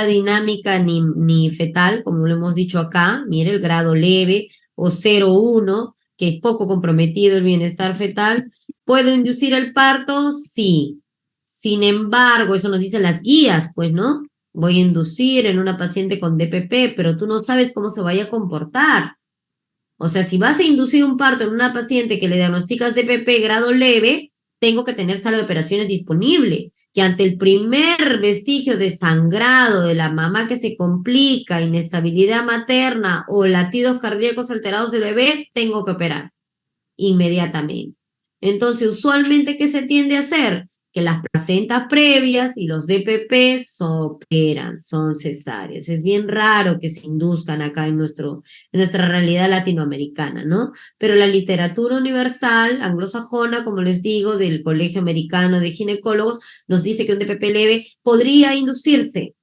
dinámica ni fetal, como lo hemos dicho acá. Mire, el grado leve o 0,1, que es poco comprometido el bienestar fetal. ¿Puedo inducir el parto? Sí. Sin embargo, eso nos dicen las guías, pues, ¿no? Voy a inducir en una paciente con DPP, pero tú no sabes cómo se vaya a comportar. O sea, si vas a inducir un parto en una paciente que le diagnosticas DPP grado leve, tengo que tener sala de operaciones disponible, que ante el primer vestigio de sangrado de la mamá que se complica, inestabilidad materna o latidos cardíacos alterados del bebé, tengo que operar inmediatamente. Entonces, usualmente, ¿qué se tiende a hacer? Que las placentas previas y los DPP operan, son cesáreas. Es bien raro que se induzcan acá en nuestra realidad latinoamericana, ¿no? Pero la literatura universal, anglosajona, como les digo, del Colegio Americano de Ginecólogos, nos dice que un DPP leve podría inducirse,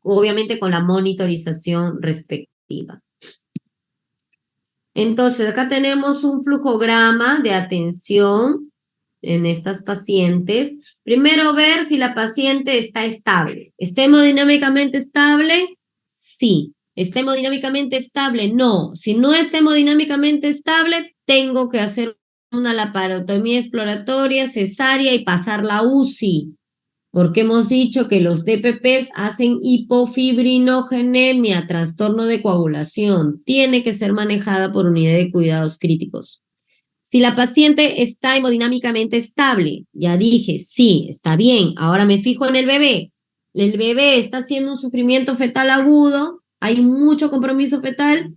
obviamente con la monitorización respectiva. Entonces, acá tenemos un flujograma de atención en estas pacientes. Primero, ver si la paciente está estable. ¿Está hemodinámicamente estable? Sí. ¿Está hemodinámicamente estable? No. Si no está hemodinámicamente estable, tengo que hacer una laparotomía exploratoria, cesárea y pasar la UCI. Porque hemos dicho que los DPPs hacen hipofibrinogénemia, trastorno de coagulación. Tiene que ser manejada por unidad de cuidados críticos. Si la paciente está hemodinámicamente estable, ya dije, sí, está bien. Ahora me fijo en el bebé. El bebé está haciendo un sufrimiento fetal agudo. Hay mucho compromiso fetal.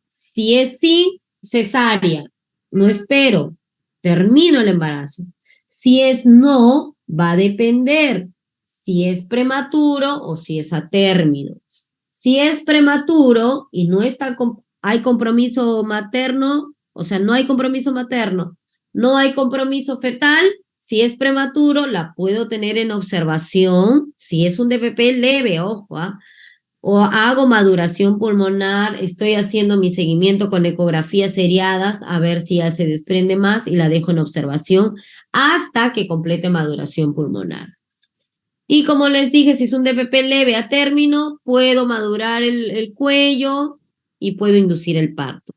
Si es sí, cesárea. No espero. Termino el embarazo. Si es no, va a depender si es prematuro o si es a término. Si es prematuro y no está hay compromiso materno, o sea, no hay compromiso materno, no hay compromiso fetal, si es prematuro, la puedo tener en observación. Si es un DPP leve, ojo, o hago maduración pulmonar, estoy haciendo mi seguimiento con ecografías seriadas a ver si ya se desprende más y la dejo en observación hasta que complete maduración pulmonar. Y como les dije, si es un DPP leve a término, puedo madurar el cuello y puedo inducir el parto.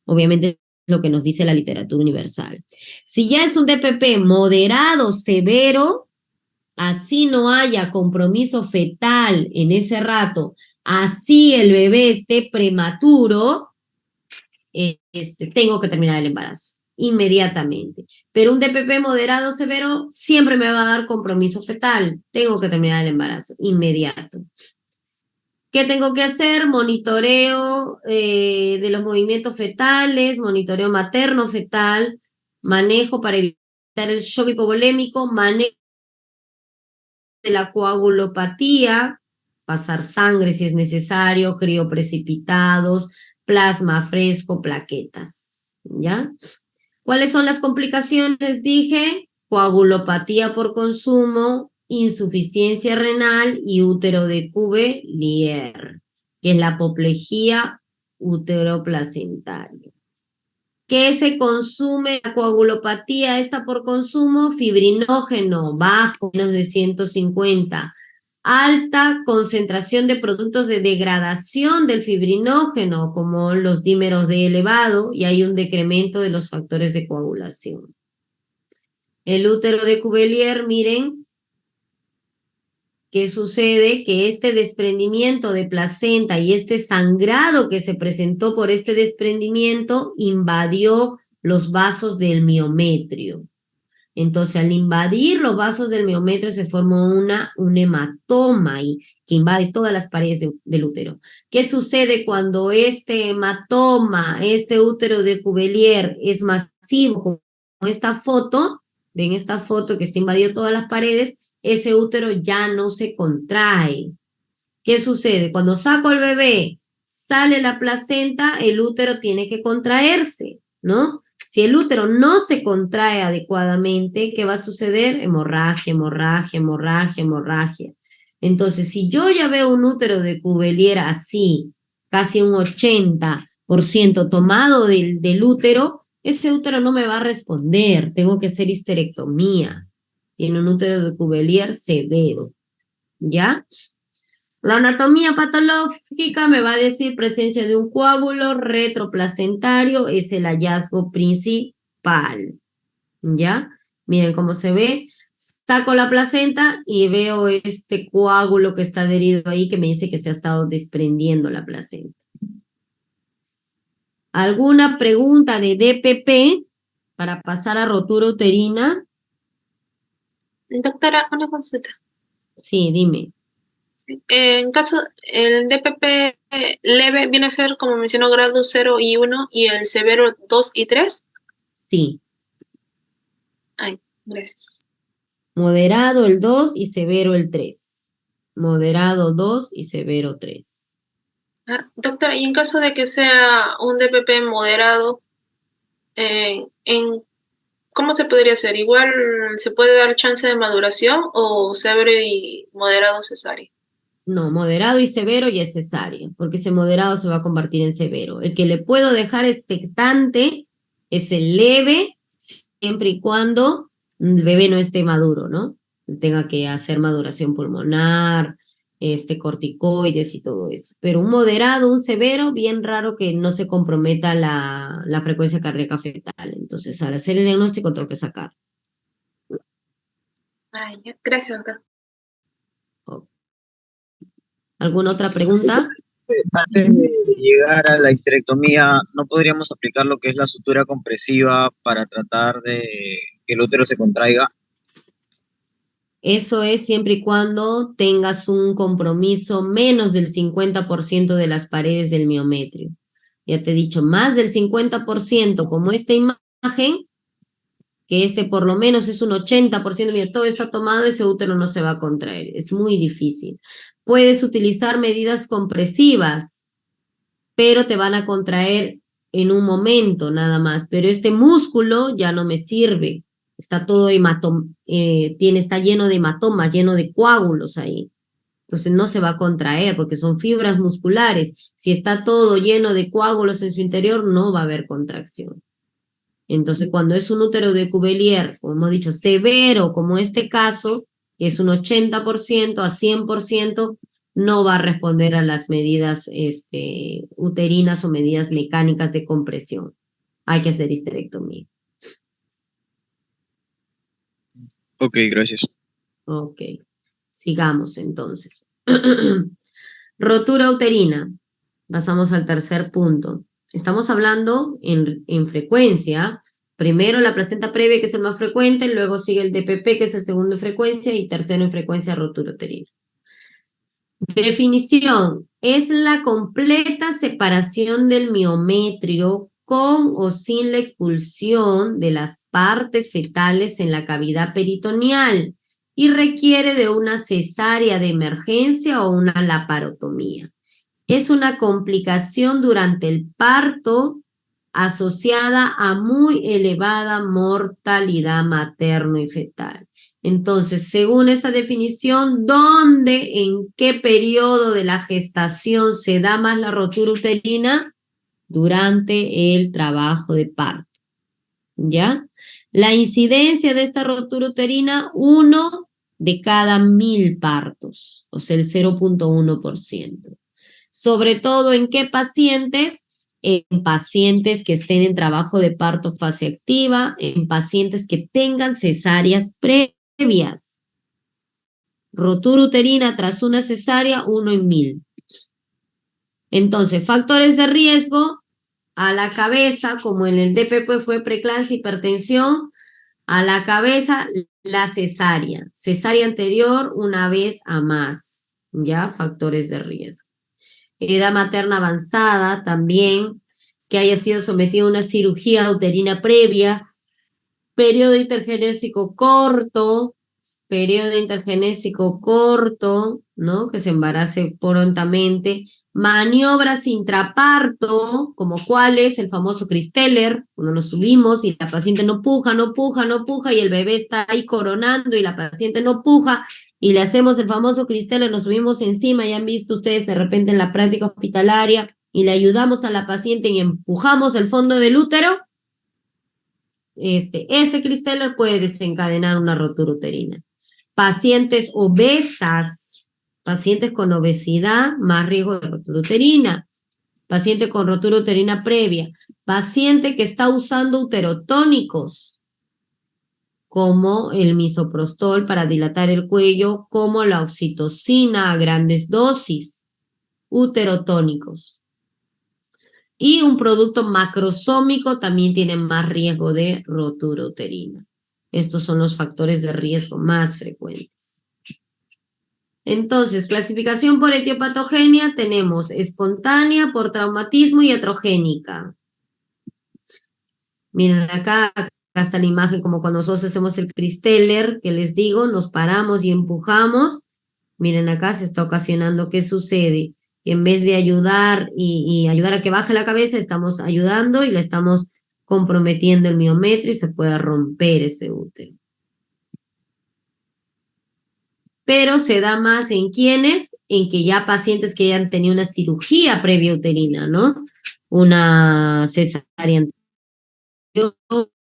Obviamente es lo que nos dice la literatura universal. Si ya es un DPP moderado, severo, así no haya compromiso fetal en ese rato, así el bebé esté prematuro, tengo que terminar el embarazo inmediatamente. Pero un DPP moderado severo siempre me va a dar compromiso fetal. Tengo que terminar el embarazo inmediato. ¿Qué tengo que hacer? Monitoreo de los movimientos fetales, monitoreo materno-fetal, manejo para evitar el shock hipovolémico, manejo de la coagulopatía, pasar sangre si es necesario, crioprecipitados, plasma fresco, plaquetas, ¿ya? ¿Cuáles son las complicaciones? Dije, coagulopatía por consumo, insuficiencia renal y útero de Cuvier, que es la apoplejía útero placentario. ¿Qué se consume? La coagulopatía esta por consumo, fibrinógeno bajo, menos de 150. Alta concentración de productos de degradación del fibrinógeno, como los dímeros D elevado, y hay un decremento de los factores de coagulación. El útero de Cuvier, miren, ¿qué sucede? Que este desprendimiento de placenta y este sangrado que se presentó por este desprendimiento invadió los vasos del miometrio. Entonces, al invadir los vasos del miometrio se formó un hematoma ahí, que invade todas las paredes del útero. ¿Qué sucede cuando este hematoma, este útero de Cuvier es masivo, como esta foto? Ven esta foto que está invadido todas las paredes, ese útero ya no se contrae. ¿Qué sucede? Cuando saco al bebé, sale la placenta, el útero tiene que contraerse, ¿no? Si el útero no se contrae adecuadamente, ¿qué va a suceder? Hemorragia, hemorragia, hemorragia, hemorragia. Entonces, si yo ya veo un útero de Cuvier así, casi un 80% tomado del útero, ese útero no me va a responder, tengo que hacer histerectomía. Tiene un útero de Cuvier severo, ¿ya? La anatomía patológica me va a decir presencia de un coágulo retroplacentario, es el hallazgo principal, ¿ya? Miren cómo se ve, saco la placenta y veo este coágulo que está adherido ahí que me dice que se ha estado desprendiendo la placenta. ¿Alguna pregunta de DPP para pasar a rotura uterina? Doctora, una consulta. Sí, dime. En caso, el DPP leve viene a ser, como mencionó, grado 0 y 1, y el severo 2 y 3. Sí. Ay, gracias. Moderado el 2 y severo el 3. Moderado 2 y severo 3. Doctora, y en caso de que sea un DPP moderado, ¿cómo se podría hacer? ¿Igual se puede dar chance de maduración o severo y moderado cesárea? No, moderado y severo y es cesárea, porque ese moderado se va a convertir en severo. El que le puedo dejar expectante es el leve, siempre y cuando el bebé no esté maduro, ¿no? Tenga que hacer maduración pulmonar, corticoides y todo eso. Pero un moderado, un severo, bien raro que no se comprometa la frecuencia cardíaca fetal. Entonces, al hacer el diagnóstico tengo que sacar. Ay, gracias, doctora. ¿Alguna otra pregunta? Antes de llegar a la histerectomía, ¿no podríamos aplicar lo que es la sutura compresiva para tratar de que el útero se contraiga? Eso es siempre y cuando tengas un compromiso menos del 50% de las paredes del miometrio. Ya te he dicho, más del 50%, como esta imagen, que por lo menos es un 80%, mira, todo está tomado, ese útero no se va a contraer. Es muy difícil. Puedes utilizar medidas compresivas, pero te van a contraer en un momento nada más. Pero este músculo ya no me sirve. Está todo está lleno de hematomas, lleno de coágulos ahí. Entonces no se va a contraer porque son fibras musculares. Si está todo lleno de coágulos en su interior, no va a haber contracción. Entonces, cuando es un útero de Cuvier, como hemos dicho, severo, como este caso, que es un 80% a 100%, no va a responder a las medidas uterinas o medidas mecánicas de compresión. Hay que hacer histerectomía. Ok, gracias. Ok, sigamos entonces. Rotura uterina. Pasamos al tercer punto. Estamos hablando en frecuencia. Primero la placenta previa, que es el más frecuente, luego sigue el DPP, que es el segundo en frecuencia, y tercero en frecuencia, rotura uterina. Definición: es la completa separación del miometrio con o sin la expulsión de las partes fetales en la cavidad peritoneal y requiere de una cesárea de emergencia o una laparotomía. Es una complicación durante el parto asociada a muy elevada mortalidad materno y fetal. Entonces, según esta definición, ¿dónde, en qué periodo de la gestación se da más la rotura uterina? durante el trabajo de parto. ¿Ya? La incidencia de esta rotura uterina, 1 de cada 1000 partos, o sea, el 0.1%. Sobre todo, ¿en qué pacientes? En pacientes que estén en trabajo de parto fase activa, en pacientes que tengan cesáreas previas. Rotura uterina tras una cesárea, 1 en 1000. Entonces, factores de riesgo a la cabeza, como en el DPP fue preeclampsia, hipertensión, a la cabeza la cesárea. Cesárea anterior una vez a más, ¿ya? Factores de riesgo. Edad materna avanzada también, que haya sido sometido a una cirugía uterina previa, periodo intergenésico corto, ¿no? Que se embarace prontamente, maniobras intraparto, como cuáles, el famoso Christeller, cuando nos subimos y la paciente no puja, y el bebé está ahí coronando y la paciente no puja, y le hacemos el famoso Christeller, nos subimos encima, ya han visto ustedes de repente en la práctica hospitalaria, y le ayudamos a la paciente y empujamos el fondo del útero. Ese Christeller puede desencadenar una rotura uterina. Pacientes obesas, pacientes con obesidad, más riesgo de rotura uterina. Paciente con rotura uterina previa. Paciente que está usando uterotónicos, como el misoprostol para dilatar el cuello, como la oxitocina a grandes dosis. Uterotónicos. Y un producto macrosómico también tiene más riesgo de rotura uterina. Estos son los factores de riesgo más frecuentes. Entonces, clasificación por etiopatogenia, tenemos espontánea, por traumatismo y iatrogénica. Miren acá está la imagen como cuando nosotros hacemos el Christeller, que les digo, nos paramos y empujamos. Miren acá se está ocasionando, ¿qué sucede? Que en vez de ayudar y ayudar a que baje la cabeza, estamos ayudando y le estamos comprometiendo el miometrio y se puede romper ese útero. Pero se da más en quienes, en que ya pacientes que hayan tenido una cirugía previa uterina, ¿no? Una cesárea anterior,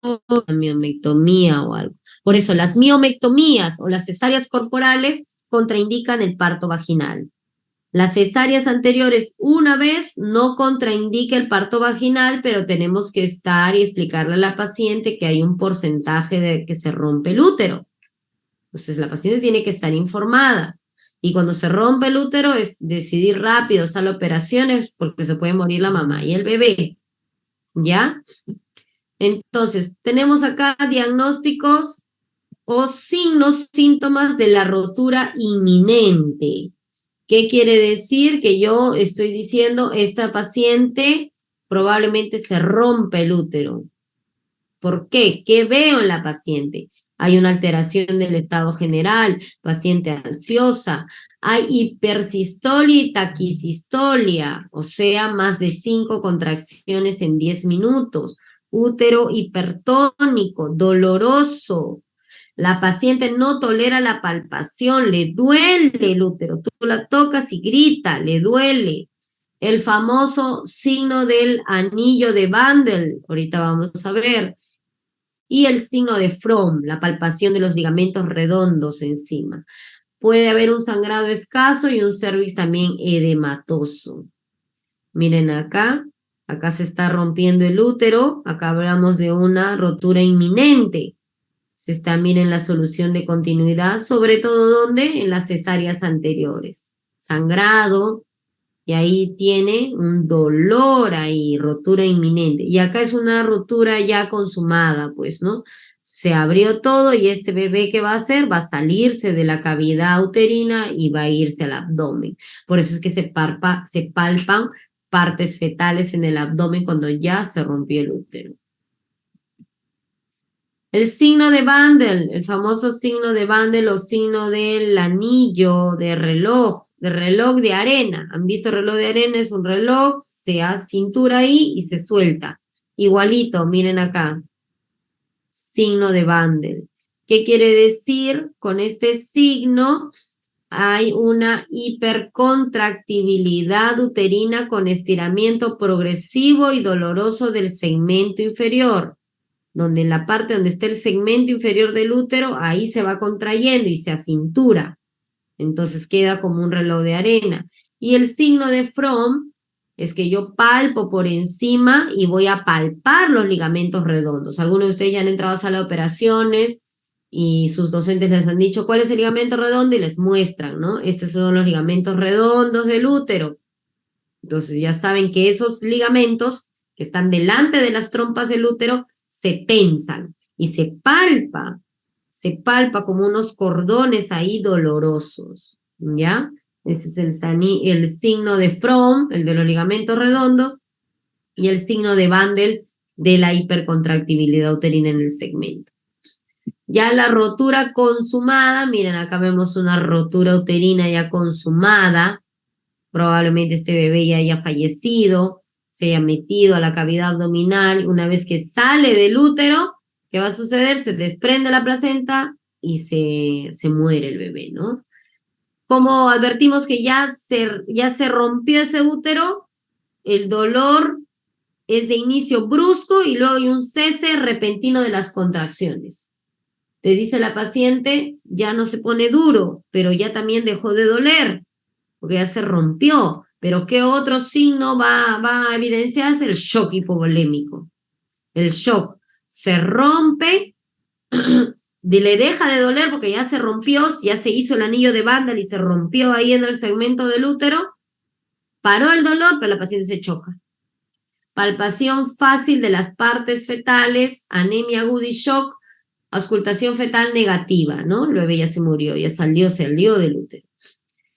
una miomectomía o algo. Por eso las miomectomías o las cesáreas corporales contraindican el parto vaginal. Las cesáreas anteriores, una vez, no contraindica el parto vaginal, pero tenemos que estar y explicarle a la paciente que hay un porcentaje de que se rompe el útero. Entonces la paciente tiene que estar informada. Y cuando se rompe el útero es decidir rápido, hacer operaciones porque se puede morir la mamá y el bebé. ¿Ya? Entonces, tenemos acá diagnósticos o signos, síntomas de la rotura inminente. ¿Qué quiere decir? Que yo estoy diciendo, esta paciente probablemente se rompe el útero. ¿Por qué? ¿Qué veo en la paciente? Hay una alteración del estado general, paciente ansiosa, hay hipersistolia y taquisistolia, o sea, más de 5 contracciones en 10 minutos, útero hipertónico, doloroso. La paciente no tolera la palpación, le duele el útero, tú la tocas y grita, le duele. El famoso signo del anillo de Bandel, ahorita vamos a ver. Y el signo de Fromm, la palpación de los ligamentos redondos encima. Puede haber un sangrado escaso y un cervix también edematoso. Miren acá se está rompiendo el útero, acá hablamos de una rotura inminente. Se está, miren, la solución de continuidad, sobre todo ¿dónde? En las cesáreas anteriores. Sangrado, y ahí tiene un dolor ahí, rotura inminente. Y acá es una rotura ya consumada, pues, ¿no? Se abrió todo y este bebé, ¿qué va a hacer? Va a salirse de la cavidad uterina y va a irse al abdomen. Por eso es que se palpan partes fetales en el abdomen cuando ya se rompió el útero. El signo de Bandel, el famoso signo de Bandel o signo del anillo de reloj de arena. ¿Han visto reloj de arena? Es un reloj, se hace cintura ahí y se suelta. Igualito, miren acá. Signo de Bandel. ¿Qué quiere decir con este signo? hay una hipercontractibilidad uterina con estiramiento progresivo y doloroso del segmento inferior, donde en la parte donde está el segmento inferior del útero, ahí se va contrayendo y se acintura. Entonces queda como un reloj de arena. Y el signo de Fromm es que yo palpo por encima y voy a palpar los ligamentos redondos. Algunos de ustedes ya han entrado a sala de operaciones y sus docentes les han dicho cuál es el ligamento redondo y les muestran, ¿no? Estos son los ligamentos redondos del útero. Entonces ya saben que esos ligamentos que están delante de las trompas del útero se tensan y se palpa como unos cordones ahí dolorosos, ¿ya? Ese es el signo de Fromm, el de los ligamentos redondos, y el signo de Bandel de la hipercontractibilidad uterina en el segmento. Ya la rotura consumada, miren, acá vemos una rotura uterina ya consumada, probablemente este bebé ya haya fallecido, se haya metido a la cavidad abdominal, una vez que sale del útero, ¿qué va a suceder? Se desprende la placenta y se muere el bebé, ¿no? Como advertimos que ya se rompió ese útero, el dolor es de inicio brusco y luego hay un cese repentino de las contracciones. Te dice la paciente, ya no se pone duro, pero ya también dejó de doler, porque ya se rompió. Pero ¿qué otro signo va a evidenciarse? El shock hipovolémico. El shock se rompe, le deja de doler porque ya se rompió, ya se hizo el anillo de Bandel y se rompió ahí en el segmento del útero, paró el dolor, pero la paciente se choca. Palpación fácil de las partes fetales, anemia aguda y shock, auscultación fetal negativa, ¿no? El bebé ya se murió, ya salió del útero.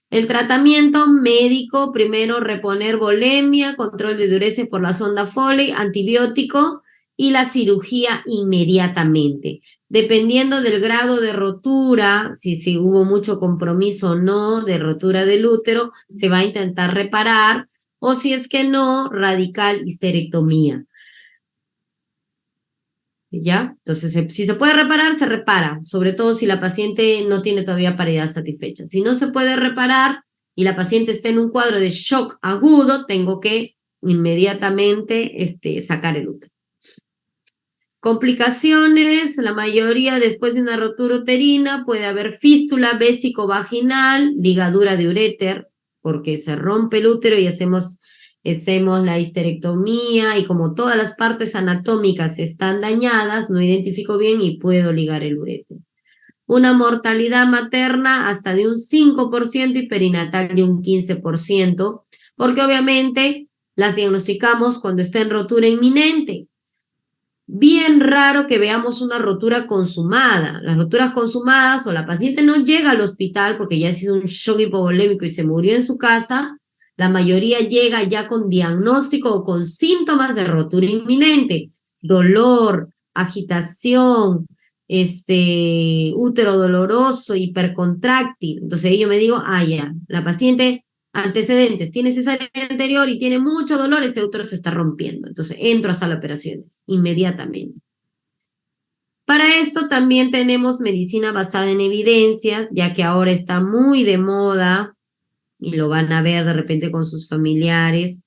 El tratamiento médico, primero reponer volemia, control de diuresis por la sonda Foley, antibiótico y la cirugía inmediatamente. Dependiendo del grado de rotura, si hubo mucho compromiso o no de rotura del útero, se va a intentar reparar, o si es que no, radical histerectomía. ¿Ya? Entonces, si se puede reparar, se repara, sobre todo si la paciente no tiene todavía paridad satisfecha. Si no se puede reparar y la paciente está en un cuadro de shock agudo, tengo que inmediatamente sacar el útero. Complicaciones, la mayoría después de una rotura uterina puede haber fístula vésico-vaginal, ligadura de uréter, porque se rompe el útero y hacemos la histerectomía y como todas las partes anatómicas están dañadas, no identifico bien y puedo ligar el uréter. Una mortalidad materna hasta de un 5% y perinatal de un 15%, porque obviamente las diagnosticamos cuando está en rotura inminente. Bien raro que veamos una rotura consumada. Las roturas consumadas o la paciente no llega al hospital porque ya ha sido un shock hipovolémico y se murió en su casa. La mayoría llega ya con diagnóstico o con síntomas de rotura inminente. Dolor, agitación, útero doloroso, hipercontráctil. Entonces yo me digo, ya, la paciente antecedentes, tiene cesárea anterior y tiene mucho dolor, ese útero se está rompiendo. Entonces entro a sala de operaciones inmediatamente. Para esto también tenemos medicina basada en evidencias, ya que ahora está muy de moda y lo van a ver de repente con sus familiares,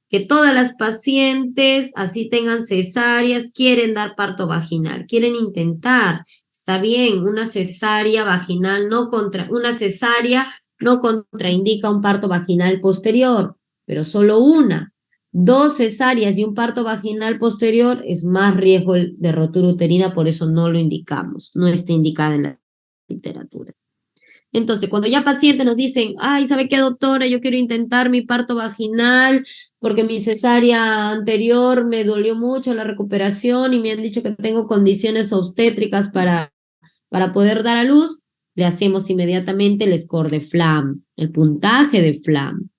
que todas las pacientes, así tengan cesáreas, quieren dar parto vaginal, quieren intentar. Está bien, una cesárea vaginal una cesárea no contraindica un parto vaginal posterior, pero solo una. 2 cesáreas y un parto vaginal posterior es más riesgo de rotura uterina, por eso no lo indicamos, no está indicada en la literatura. Entonces, cuando ya pacientes nos dicen, ¿sabe qué, doctora? Yo quiero intentar mi parto vaginal porque mi cesárea anterior me dolió mucho la recuperación y me han dicho que tengo condiciones obstétricas para poder dar a luz, le hacemos inmediatamente el score de Flam, el puntaje de Flam.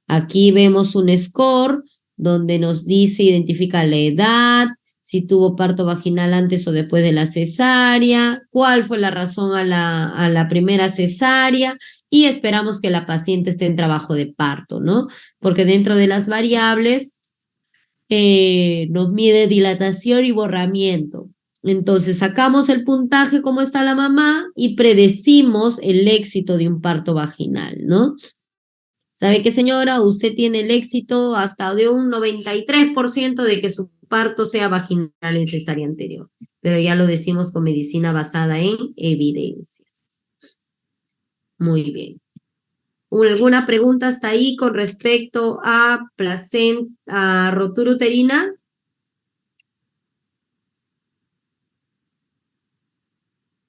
Aquí vemos un score donde nos dice, identifica la edad, si tuvo parto vaginal antes o después de la cesárea, cuál fue la razón a la primera cesárea, y esperamos que la paciente esté en trabajo de parto, ¿no? Porque dentro de las variables nos mide dilatación y borramiento. Entonces sacamos el puntaje, cómo está la mamá, y predecimos el éxito de un parto vaginal, ¿no? ¿Sabe qué, señora? Usted tiene el éxito hasta de un 93% de que su parto sea vaginal en cesárea anterior, pero ya lo decimos con medicina basada en evidencias. Muy bien. ¿Alguna pregunta hasta ahí con respecto a a rotura uterina?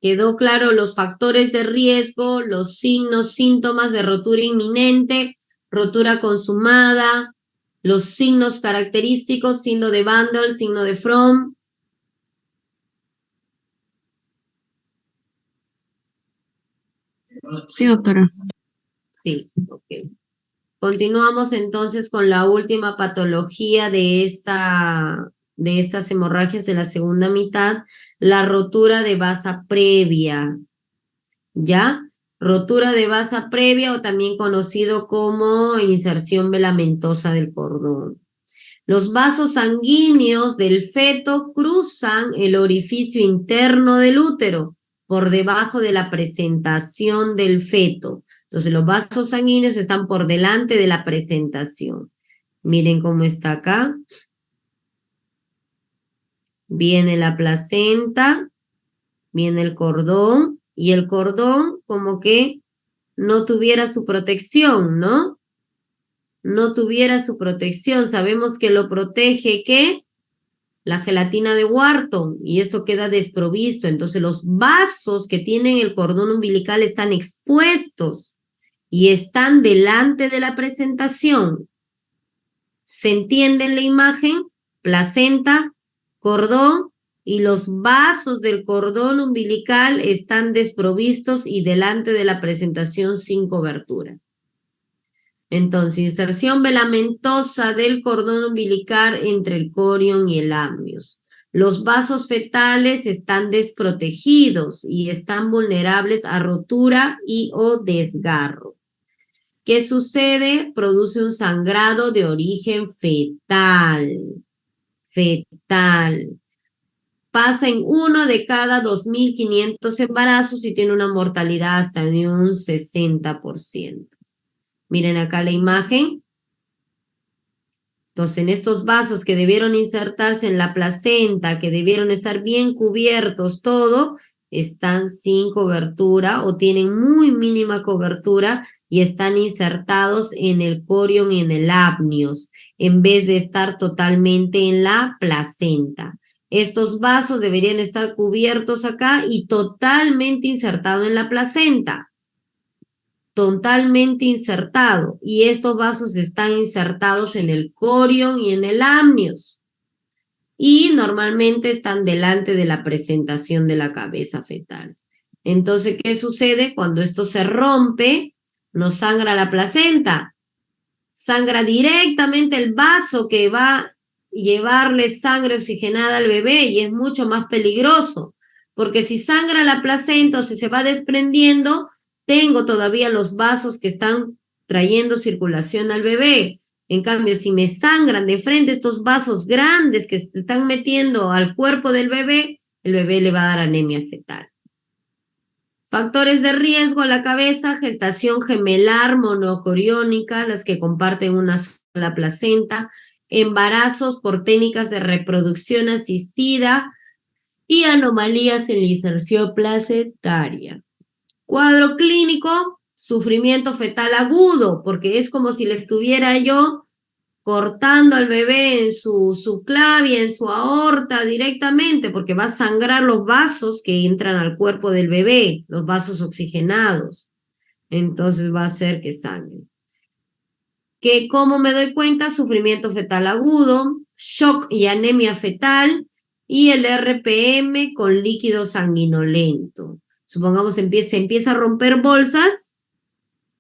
¿Quedó claro los factores de riesgo, los signos, síntomas de rotura inminente, rotura consumada, los signos característicos, signo de Bandel, signo de Fromm? Sí, doctora. Sí, ok. Continuamos entonces con la última patología de estas hemorragias de la segunda mitad, la rotura de vasa previa. ¿Ya? Rotura de vasa previa o también conocido como inserción velamentosa del cordón. Los vasos sanguíneos del feto cruzan el orificio interno del útero por debajo de la presentación del feto. Entonces los vasos sanguíneos están por delante de la presentación. Miren cómo está acá. Viene la placenta, viene el cordón, y el cordón como que no tuviera su protección, ¿no? No tuviera su protección. Sabemos que lo protege, ¿qué? La gelatina de Wharton, y esto queda desprovisto. Entonces los vasos que tienen el cordón umbilical están expuestos y están delante de la presentación. ¿Se entiende en la imagen? Placenta, cordón, y los vasos del cordón umbilical están desprovistos y delante de la presentación sin cobertura. Entonces, inserción velamentosa del cordón umbilical entre el corion y el amnios. Los vasos fetales están desprotegidos y están vulnerables a rotura y o desgarro. ¿Qué sucede? Produce un sangrado de origen fetal. Fetal. Pasa en 1 de cada 2.500 embarazos y tiene una mortalidad hasta de un 60%. Miren acá la imagen. Entonces, en estos vasos que debieron insertarse en la placenta, que debieron estar bien cubiertos, todo, están sin cobertura o tienen muy mínima cobertura y están insertados en el corion y en el amnios, en vez de estar totalmente en la placenta. Estos vasos deberían estar cubiertos acá y totalmente insertados en la placenta. Totalmente insertado, y estos vasos están insertados en el corion y en el amnios, y normalmente están delante de la presentación de la cabeza fetal. Entonces, ¿qué sucede? Cuando esto se rompe, no sangra la placenta, sangra directamente el vaso que va a llevarle sangre oxigenada al bebé, y es mucho más peligroso, porque si sangra la placenta o si se va desprendiendo, tengo todavía los vasos que están trayendo circulación al bebé. En cambio, si me sangran de frente estos vasos grandes que se están metiendo al cuerpo del bebé, el bebé le va a dar anemia fetal. Factores de riesgo a la cabeza: gestación gemelar monocoriónica, las que comparten una sola placenta, embarazos por técnicas de reproducción asistida y anomalías en la inserción placentaria. Cuadro clínico: sufrimiento fetal agudo, porque es como si le estuviera yo cortando al bebé en su subclavia, en su aorta directamente, porque va a sangrar los vasos que entran al cuerpo del bebé, los vasos oxigenados. Entonces va a hacer que sangre. ¿Cómo me doy cuenta? Sufrimiento fetal agudo, shock y anemia fetal, y el RPM con líquido sanguinolento. Supongamos se empieza a romper bolsas.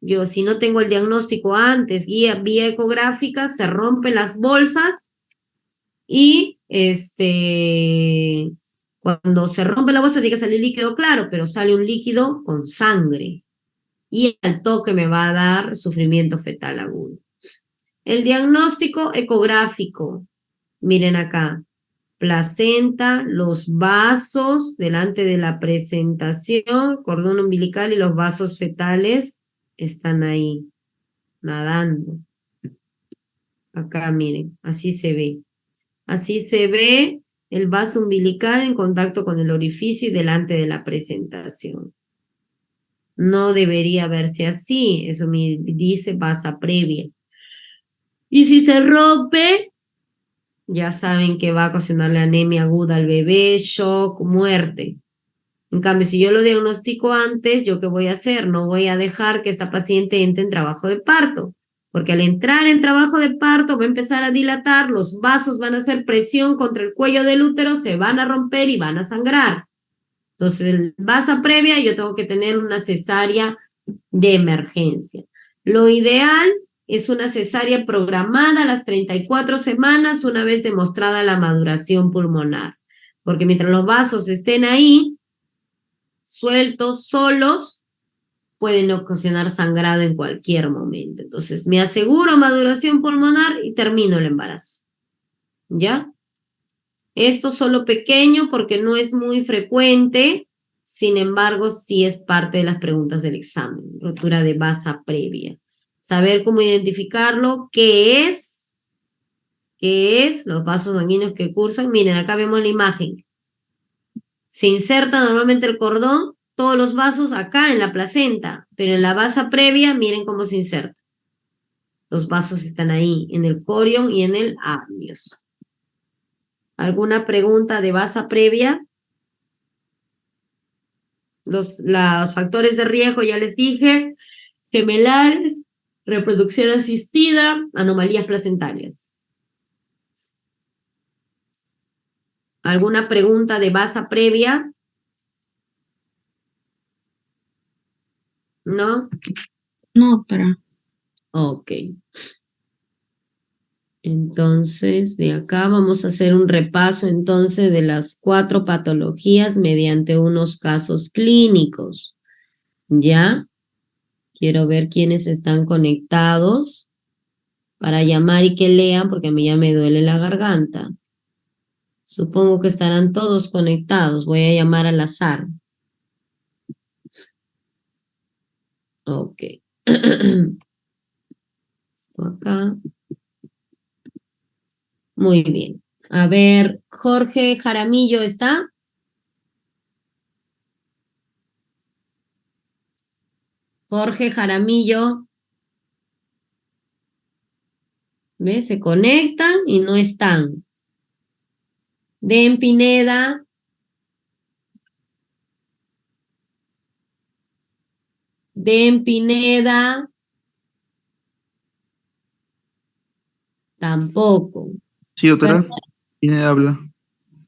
Yo, si no tengo el diagnóstico antes, vía ecográfica, se rompen las bolsas y cuando se rompe la bolsa tiene que salir líquido claro, pero sale un líquido con sangre y al toque me va a dar sufrimiento fetal agudo. El diagnóstico ecográfico, miren acá, placenta, los vasos delante de la presentación, cordón umbilical y los vasos fetales están ahí, nadando. Acá miren, así se ve. Así se ve el vaso umbilical en contacto con el orificio y delante de la presentación. No debería verse así, eso me dice vasa previa. Y si se rompe, ya saben que va a ocasionarle anemia aguda al bebé, shock, muerte. En cambio, si yo lo diagnostico antes, ¿yo qué voy a hacer? No voy a dejar que esta paciente entre en trabajo de parto, porque al entrar en trabajo de parto va a empezar a dilatar, los vasos van a hacer presión contra el cuello del útero, se van a romper y van a sangrar. Entonces, vasa previa, yo tengo que tener una cesárea de emergencia. Lo ideal es una cesárea programada a las 34 semanas una vez demostrada la maduración pulmonar, porque mientras los vasos estén ahí, sueltos, solos, pueden ocasionar sangrado en cualquier momento. Entonces, me aseguro maduración pulmonar y termino el embarazo. ¿Ya? Esto solo pequeño porque no es muy frecuente, sin embargo, sí es parte de las preguntas del examen. Rotura de vasa previa. Saber cómo identificarlo, qué es, los vasos sanguíneos que cursan. Miren, acá vemos la imagen. Se inserta normalmente el cordón, todos los vasos acá en la placenta, pero en la vasa previa, miren cómo se inserta. Los vasos están ahí, en el corion y en el amnios. ¿Alguna pregunta de vasa previa? Los factores de riesgo, ya les dije, gemelares, reproducción asistida, anomalías placentarias. ¿Alguna pregunta de vasa previa? ¿No? No, doctora. Ok. Entonces, de acá vamos a hacer un repaso entonces de las 4 patologías mediante unos casos clínicos. ¿Ya? Quiero ver quiénes están conectados para llamar y que lean porque a mí ya me duele la garganta. Supongo que estarán todos conectados. Voy a llamar al azar. Ok. Acá. Muy bien. A ver, Jorge Jaramillo, ¿está? Jorge Jaramillo. ¿Ves? Se conectan y no están. Den Pineda. Den Pineda. Tampoco. Sí, doctora. ¿Quién habla?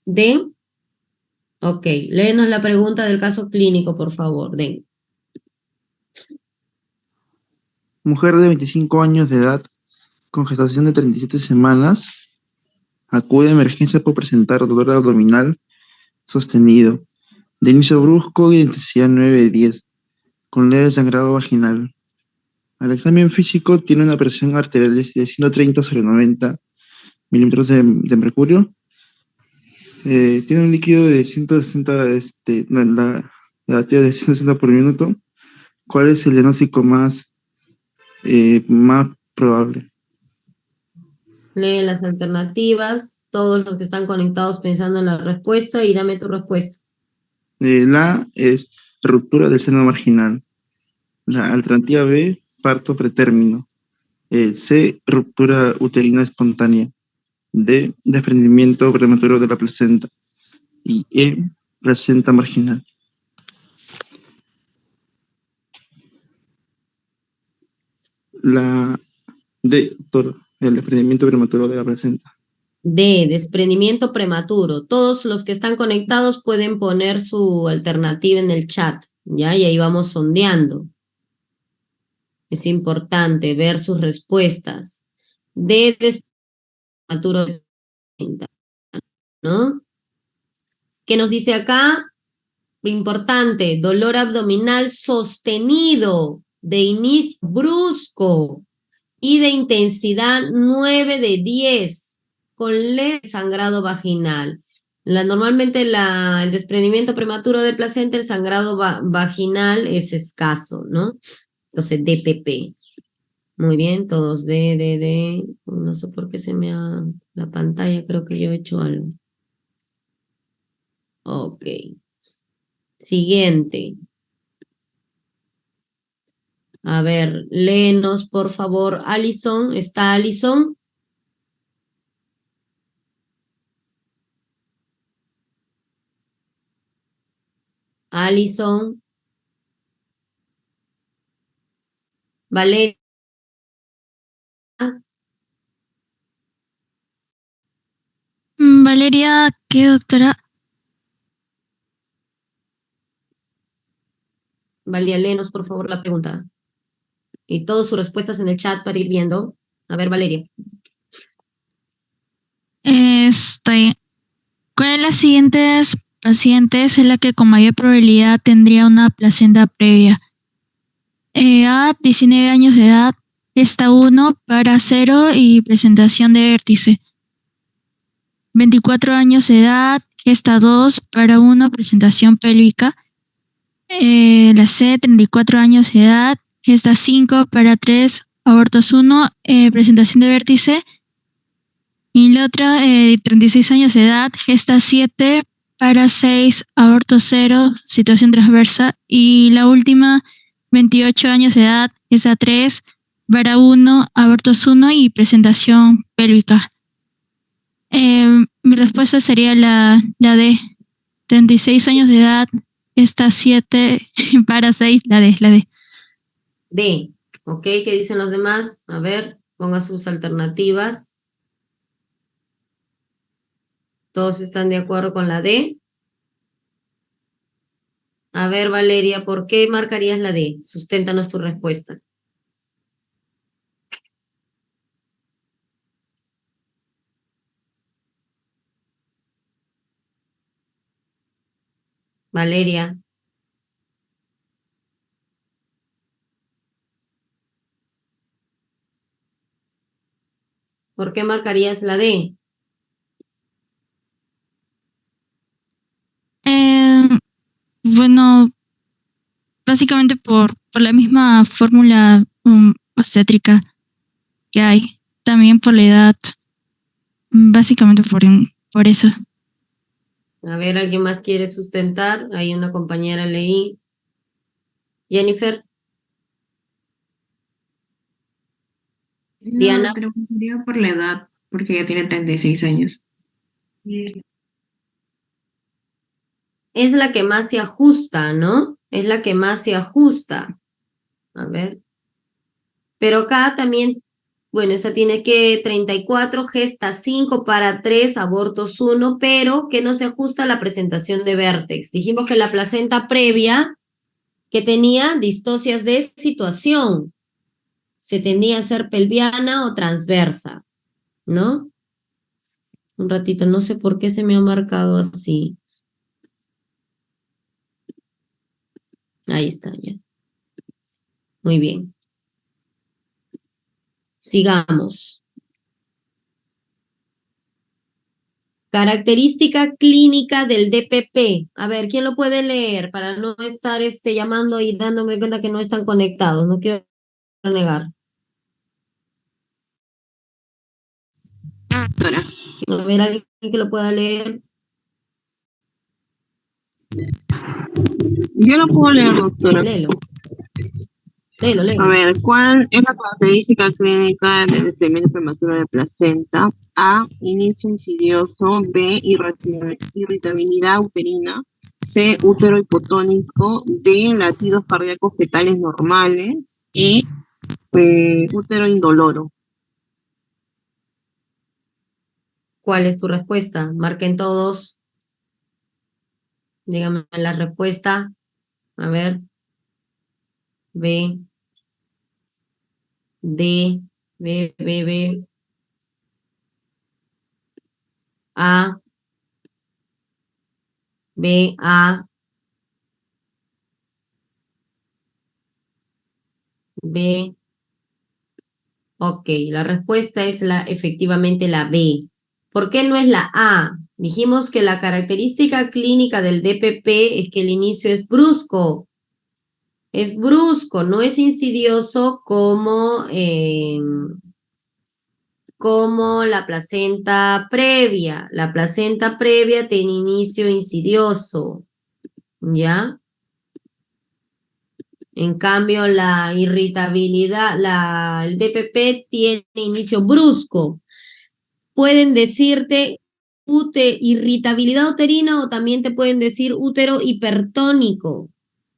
Den. Ok, léenos la pregunta del caso clínico, por favor. Den. Mujer de 25 años de edad, con gestación de 37 semanas, acude a emergencia por presentar dolor abdominal sostenido, de inicio brusco y de intensidad 9-10, con leve sangrado vaginal. Al examen físico tiene una presión arterial de 130/90 milímetros de mercurio. Tiene un líquido de 160, la latido de 160 por minuto. ¿Cuál es el diagnóstico más probable? Lee las alternativas, todos los que están conectados pensando en la respuesta y dame tu respuesta. La es ruptura del seno marginal. La alternativa B, parto pretérmino. C, ruptura uterina espontánea. D, desprendimiento prematuro de la placenta. Y E, placenta marginal. La D, doctor, el desprendimiento prematuro de la placenta. D, desprendimiento prematuro. Todos los que están conectados pueden poner su alternativa en el chat, ¿ya? Y ahí vamos sondeando. Es importante ver sus respuestas. D, prematuro, ¿no? ¿Qué nos dice acá? Importante, dolor abdominal sostenido, de inicio brusco y de intensidad 9/10. con leve sangrado vaginal. Normalmente el desprendimiento prematuro de placenta, el sangrado vaginal es escaso, ¿no? Entonces, DPP. Muy bien, todos D. No sé por qué se me ha... La pantalla, creo que yo he hecho algo. Ok. Siguiente. A ver, léenos, por favor, Alison. ¿Está Alison? Alison. Valeria. Valeria, ¿qué doctora? Valeria, léenos, por favor, la pregunta. Y todas sus respuestas en el chat para ir viendo. A ver, Valeria. ¿Cuál de las siguientes pacientes es la que con mayor probabilidad tendría una placenta previa? A, 19 años de edad, gesta 1 para 0 y presentación de vértice. 24 años de edad, gesta 2 para 1, presentación pélvica. La C, 34 años de edad, gesta 5 para 3, abortos 1, presentación de vértice. Y la otra, 36 años de edad, gesta 7 para 6, aborto 0, situación transversa. Y la última, 28 años de edad, gesta 3 para 1, abortos 1 y presentación pélvica. Mi respuesta sería la D, 36 años de edad, gesta 7 para 6, la D. D. ¿Ok? ¿Qué dicen los demás? A ver, ponga sus alternativas. ¿Todos están de acuerdo con la D? A ver, Valeria, ¿por qué marcarías la D? Susténtanos tu respuesta. Valeria. ¿Por qué marcarías la D? Bueno, básicamente por la misma fórmula obstétrica que hay, también por la edad, básicamente por eso. A ver, ¿alguien más quiere sustentar? Hay una compañera leí. Jennifer. No, Diana. creo que sería por la edad, porque ya tiene 36 años. Es la que más se ajusta, ¿no? Es la que más se ajusta. A ver. Pero acá también, bueno, esta tiene que 34, gesta 5 para 3, abortos 1, pero que no se ajusta a la presentación de vértex. Dijimos que la placenta previa que tenía distocias de situación. Se tendía a ser pelviana o transversa, ¿no? Un ratito, no sé por qué se me ha marcado así. Ahí está, ya. Muy bien. Sigamos. Característica clínica del DPP. A ver, ¿quién lo puede leer para no estar llamando y dándome cuenta que no están conectados? No quiero negar. Doctora. A ver, alguien que lo pueda leer. Yo no puedo leer, doctora. Léelo. Léelo, A léelo. ver, ¿cuál es la característica clínica del desprendimiento prematuro de placenta? A, inicio insidioso. B, irritabilidad uterina. C, útero hipotónico. D, latidos cardíacos fetales normales. E, útero indoloro. ¿Cuál es tu respuesta? Marquen todos. Díganme la respuesta. A ver. B. D. B. A. B. A. B. Ok, la respuesta es efectivamente la B, ¿Por qué no es la A? Dijimos que la característica clínica del DPP es que el inicio es brusco. Es brusco, no es insidioso como la placenta previa. La placenta previa tiene inicio insidioso, ¿ya? En cambio, la irritabilidad, el DPP tiene inicio brusco. Pueden decirte irritabilidad uterina o también te pueden decir útero hipertónico.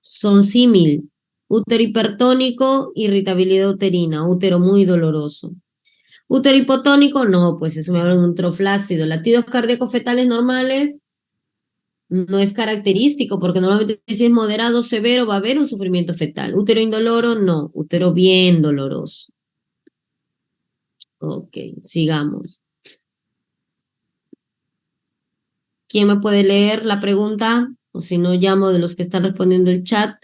Son símil. Útero hipertónico, irritabilidad uterina, útero muy doloroso. Útero hipotónico, no, pues eso me habla de un útero flácido. Latidos cardíacos fetales normales, no es característico, porque normalmente si es moderado o severo va a haber un sufrimiento fetal. Útero indoloro, no. Útero bien doloroso. Ok, sigamos. ¿Quién me puede leer la pregunta? O si no, llamo de los que están respondiendo el chat.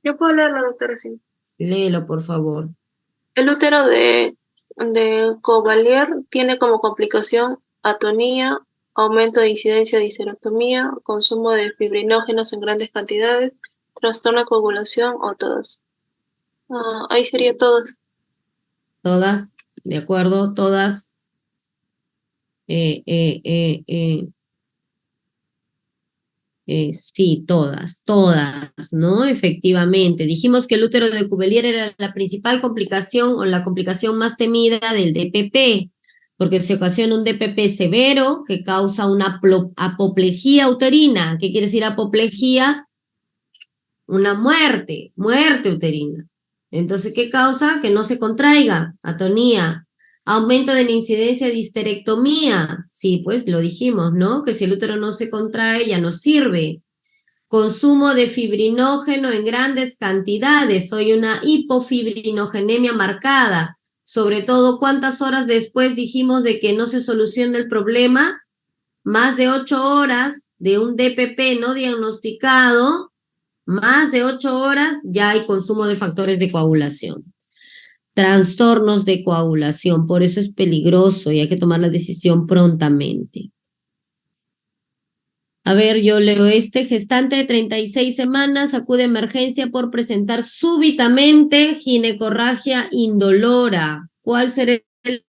Yo puedo leerla, doctora, sí. Léelo, por favor. El útero de Cavalier tiene como complicación atonía, aumento de incidencia de histerectomía, consumo de fibrinógenos en grandes cantidades, trastorno de coagulación o todas. Ahí sería todas. Todas, ¿de acuerdo? Todas. Sí, todas, ¿no? Efectivamente. Dijimos que el útero de Cuvelier era la principal complicación o la complicación más temida del DPP, porque se ocasiona un DPP severo que causa una apoplejía uterina. ¿Qué quiere decir apoplejía? Una muerte uterina. Entonces, ¿qué causa? Que no se contraiga, atonía. Aumento de la incidencia de histerectomía. Sí, pues lo dijimos, ¿no? Que si el útero no se contrae, ya no sirve. Consumo de fibrinógeno en grandes cantidades. Soy una hipofibrinogenemia marcada. Sobre todo, ¿cuántas horas después dijimos de que no se soluciona el problema? Más de 8 horas de un DPP no diagnosticado. Más de 8 horas ya hay consumo de factores de coagulación. Trastornos de coagulación, por eso es peligroso y hay que tomar la decisión prontamente. A ver, yo leo gestante de 36 semanas acude a emergencia por presentar súbitamente ginecorragia indolora. ¿Cuál será el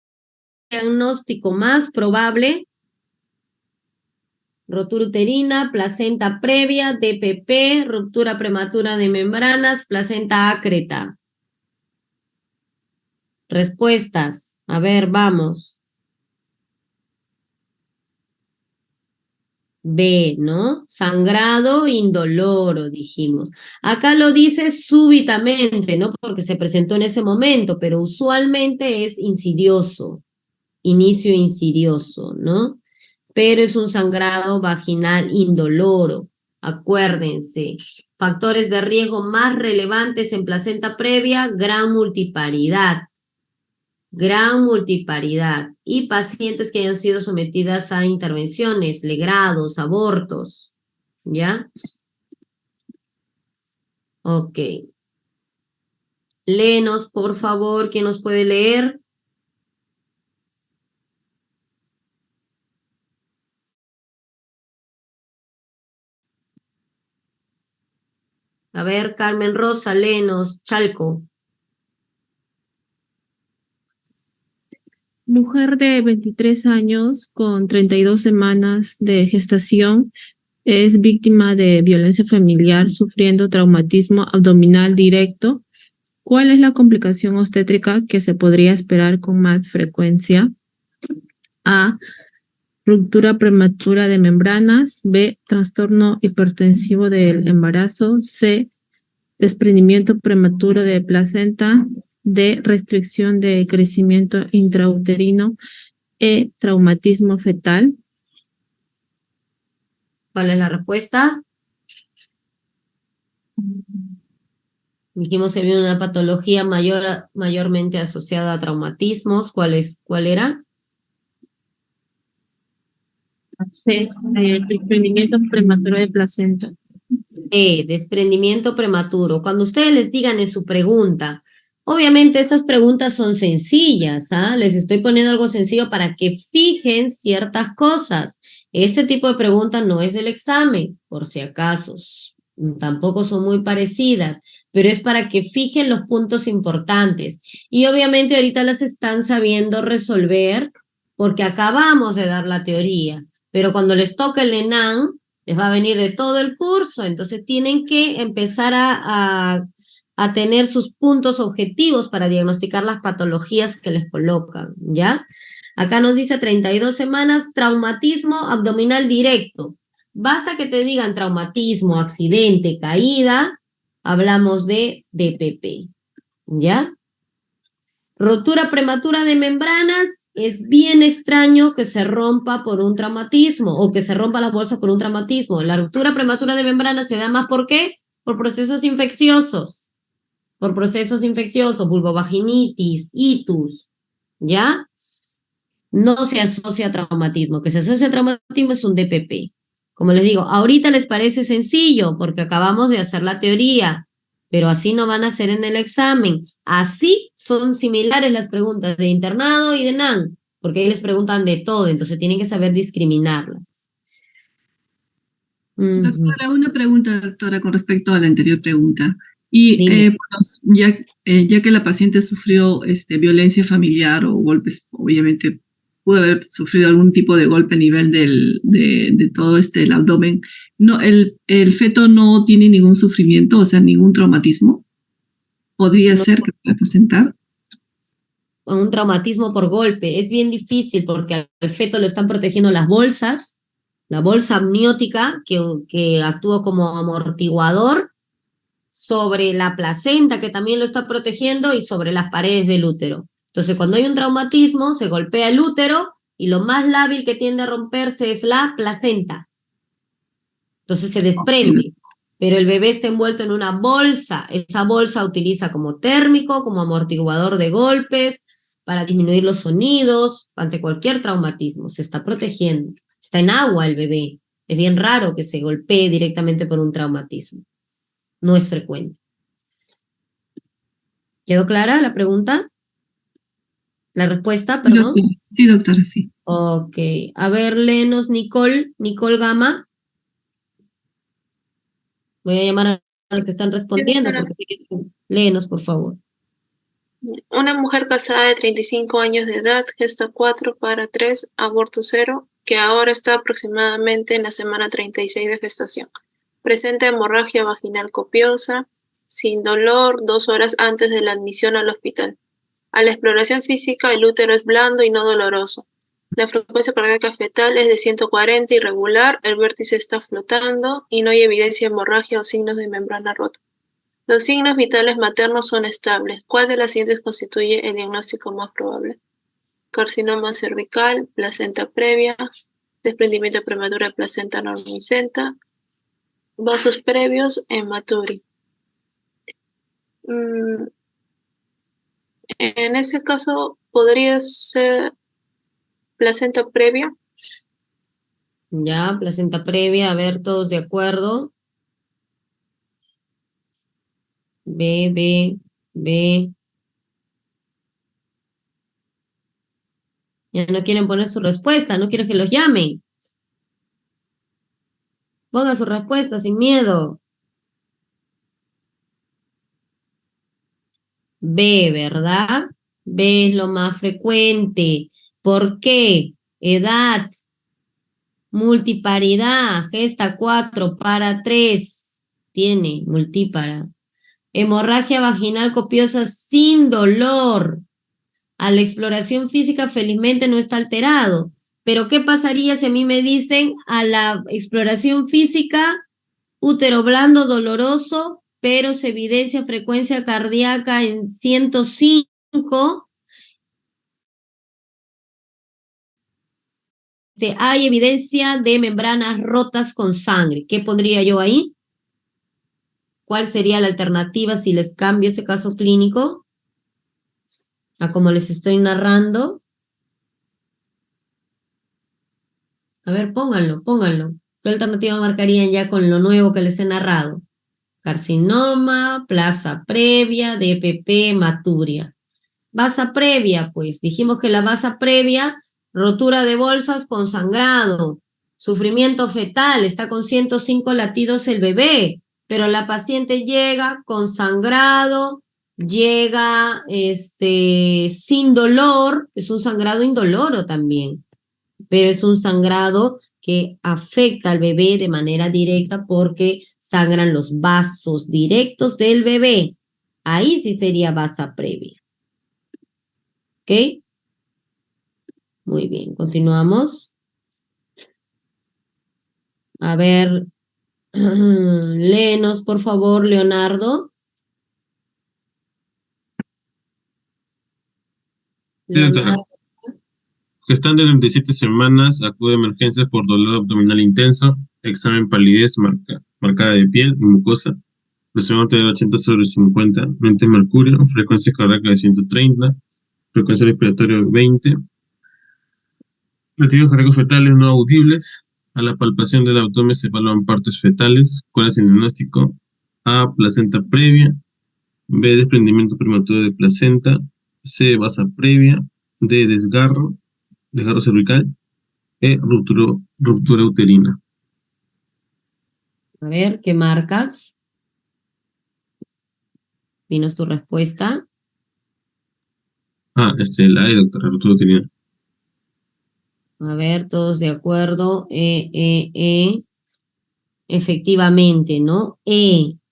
diagnóstico más probable? Rotura uterina, placenta previa, DPP, ruptura prematura de membranas, placenta ácreta. Respuestas. A ver, vamos. B, ¿no? Sangrado indoloro, dijimos. Acá lo dice súbitamente, ¿no? Porque se presentó en ese momento, pero usualmente es insidioso, inicio insidioso, ¿no? Pero es un sangrado vaginal indoloro. Acuérdense, factores de riesgo más relevantes en placenta previa, gran multiparidad y pacientes que hayan sido sometidas a intervenciones, legrados, abortos, ¿ya? Ok. Léenos, por favor, ¿quién nos puede leer? A ver, Carmen Rosa, léenos, Chalco. Mujer de 23 años con 32 semanas de gestación es víctima de violencia familiar sufriendo traumatismo abdominal directo. ¿Cuál es la complicación obstétrica que se podría esperar con más frecuencia? A. Ruptura prematura de membranas. B. Trastorno hipertensivo del embarazo. C. Desprendimiento prematuro de placenta. D. Restricción de crecimiento intrauterino. E. Traumatismo fetal. ¿Cuál es la respuesta? Dijimos que había una patología mayormente asociada a traumatismos. ¿Cuál era? C, desprendimiento prematuro de placenta. Desprendimiento prematuro. Cuando ustedes les digan en su pregunta, obviamente estas preguntas son sencillas, ¿ah? Les estoy poniendo algo sencillo para que fijen ciertas cosas. Este tipo de preguntas no es del examen, por si acaso. Tampoco son muy parecidas, pero es para que fijen los puntos importantes. Y obviamente ahorita las están sabiendo resolver porque acabamos de dar la teoría, pero cuando les toque el ENAM, les va a venir de todo el curso, entonces tienen que empezar a tener sus puntos objetivos para diagnosticar las patologías que les colocan, ¿ya? Acá nos dice 32 semanas, traumatismo abdominal directo. Basta que te digan traumatismo, accidente, caída, hablamos de DPP, ¿ya? Rotura prematura de membranas, es bien extraño que se rompa por un traumatismo o que se rompa la bolsa por un traumatismo. La ruptura prematura de membranas se da más ¿por qué? Por procesos infecciosos. Por procesos infecciosos, vulvovaginitis, itus, ¿ya? No se asocia a traumatismo. Que se asocia a traumatismo es un DPP. Como les digo, ahorita les parece sencillo porque acabamos de hacer la teoría, pero así no van a ser en el examen. Así son similares las preguntas de internado y de NAN, porque ahí les preguntan de todo, entonces tienen que saber discriminarlas. Doctora, una pregunta, doctora, con respecto a la anterior pregunta. Y Dime. ya que la paciente sufrió violencia familiar o golpes, obviamente pudo haber sufrido algún tipo de golpe a nivel de todo el abdomen, no, el feto no tiene ningún sufrimiento, o sea, ningún traumatismo. ¿Podría No, ser que pueda presentar? un traumatismo por golpe. Es bien difícil porque al feto lo están protegiendo las bolsas, la bolsa amniótica que actúa como amortiguador sobre la placenta que también lo está protegiendo y sobre las paredes del útero. Entonces, cuando hay un traumatismo, se golpea el útero y lo más lábil que tiende a romperse es la placenta. Entonces se desprende, pero el bebé está envuelto en una bolsa. Esa bolsa utiliza como térmico, como amortiguador de golpes, para disminuir los sonidos ante cualquier traumatismo. Se está protegiendo. Está en agua el bebé. Es bien raro que se golpee directamente por un traumatismo. No es frecuente. ¿Quedó clara la pregunta? La respuesta, Sí, perdón. doctora. Sí, doctora, sí. Ok. A ver, léenos, Nicole Gama. Voy a llamar a los que están respondiendo, doctora. porque léenos, por favor. Una mujer casada de 35 años de edad, gesta 4 para 3, aborto 0, que ahora está aproximadamente en la semana 36 de gestación. Presenta hemorragia vaginal copiosa, sin dolor, 2 horas antes de la admisión al hospital. A la exploración física, el útero es blando y no doloroso. La frecuencia cardíaca fetal es de 140 irregular, el vértice está flotando y no hay evidencia de hemorragia o signos de membrana rota. Los signos vitales maternos son estables. ¿Cuál de las siguientes constituye el diagnóstico más probable? Carcinoma cervical, placenta previa, desprendimiento prematuro de placenta normicenta, vasos previos, hematuri. En ese caso, podría ser placenta previa. Ya, placenta previa, a ver, todos de acuerdo. B. Ya no quieren poner su respuesta, no quieren que los llamen. Pongan su respuesta sin miedo. B, ¿verdad? B es lo más frecuente. ¿Por qué? Edad, multiparidad, gesta 4 para 3. Tiene multípara. Hemorragia vaginal copiosa sin dolor. A la exploración física felizmente no está alterado. Pero ¿qué pasaría si a mí me dicen a la exploración física útero blando doloroso, pero se evidencia frecuencia cardíaca en 105? Hay evidencia de membranas rotas con sangre. ¿Qué pondría yo ahí? ¿Cuál sería la alternativa si les cambio ese caso clínico a como les estoy narrando? A ver, pónganlo. ¿Qué alternativa marcarían ya con lo nuevo que les he narrado? Carcinoma, plaza previa, DPP, maturia. Basa previa, pues dijimos que la basa previa, rotura de bolsas con sangrado, sufrimiento fetal, está con 105 latidos el bebé, pero la paciente llega con sangrado, llega sin dolor, es un sangrado indoloro también, pero es un sangrado que afecta al bebé de manera directa porque sangran los vasos directos del bebé. Ahí sí sería basa previa. ¿Ok? Muy bien, continuamos. A ver, léenos, por favor, Leonardo. Sí, doctora. Leonardo. Gestante de 37 semanas, acude a emergencias por dolor abdominal intenso, examen palidez marcada de piel y mucosa, presión arterial 80/50, mente mercurio, frecuencia cardíaca de 130, frecuencia respiratoria 20, latidos cardíacos fetales no audibles, a la palpación del abdomen se evalúan partes fetales, ¿cuál es el diagnóstico? A, placenta previa, B, desprendimiento prematuro de placenta, C, basa previa, D, desgarro cervical, ruptura uterina. A ver, ¿qué marcas? Dinos tu respuesta. La E, doctora, ruptura uterina. A ver, todos de acuerdo. Efectivamente, ¿no?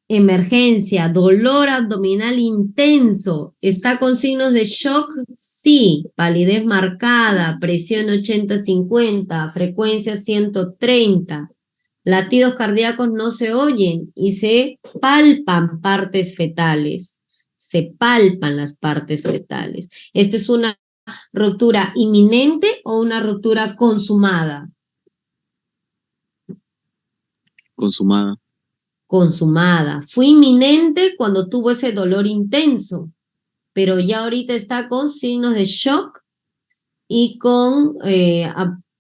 Emergencia, dolor abdominal intenso. ¿Está con signos de shock? Sí. Palidez marcada, presión 80/50, frecuencia 130. Latidos cardíacos no se oyen y se palpan partes fetales. Se palpan las partes fetales. ¿Esto es una ruptura inminente o una ruptura consumada? Consumada. Consumada. Fue inminente cuando tuvo ese dolor intenso, pero ya ahorita está con signos de shock y con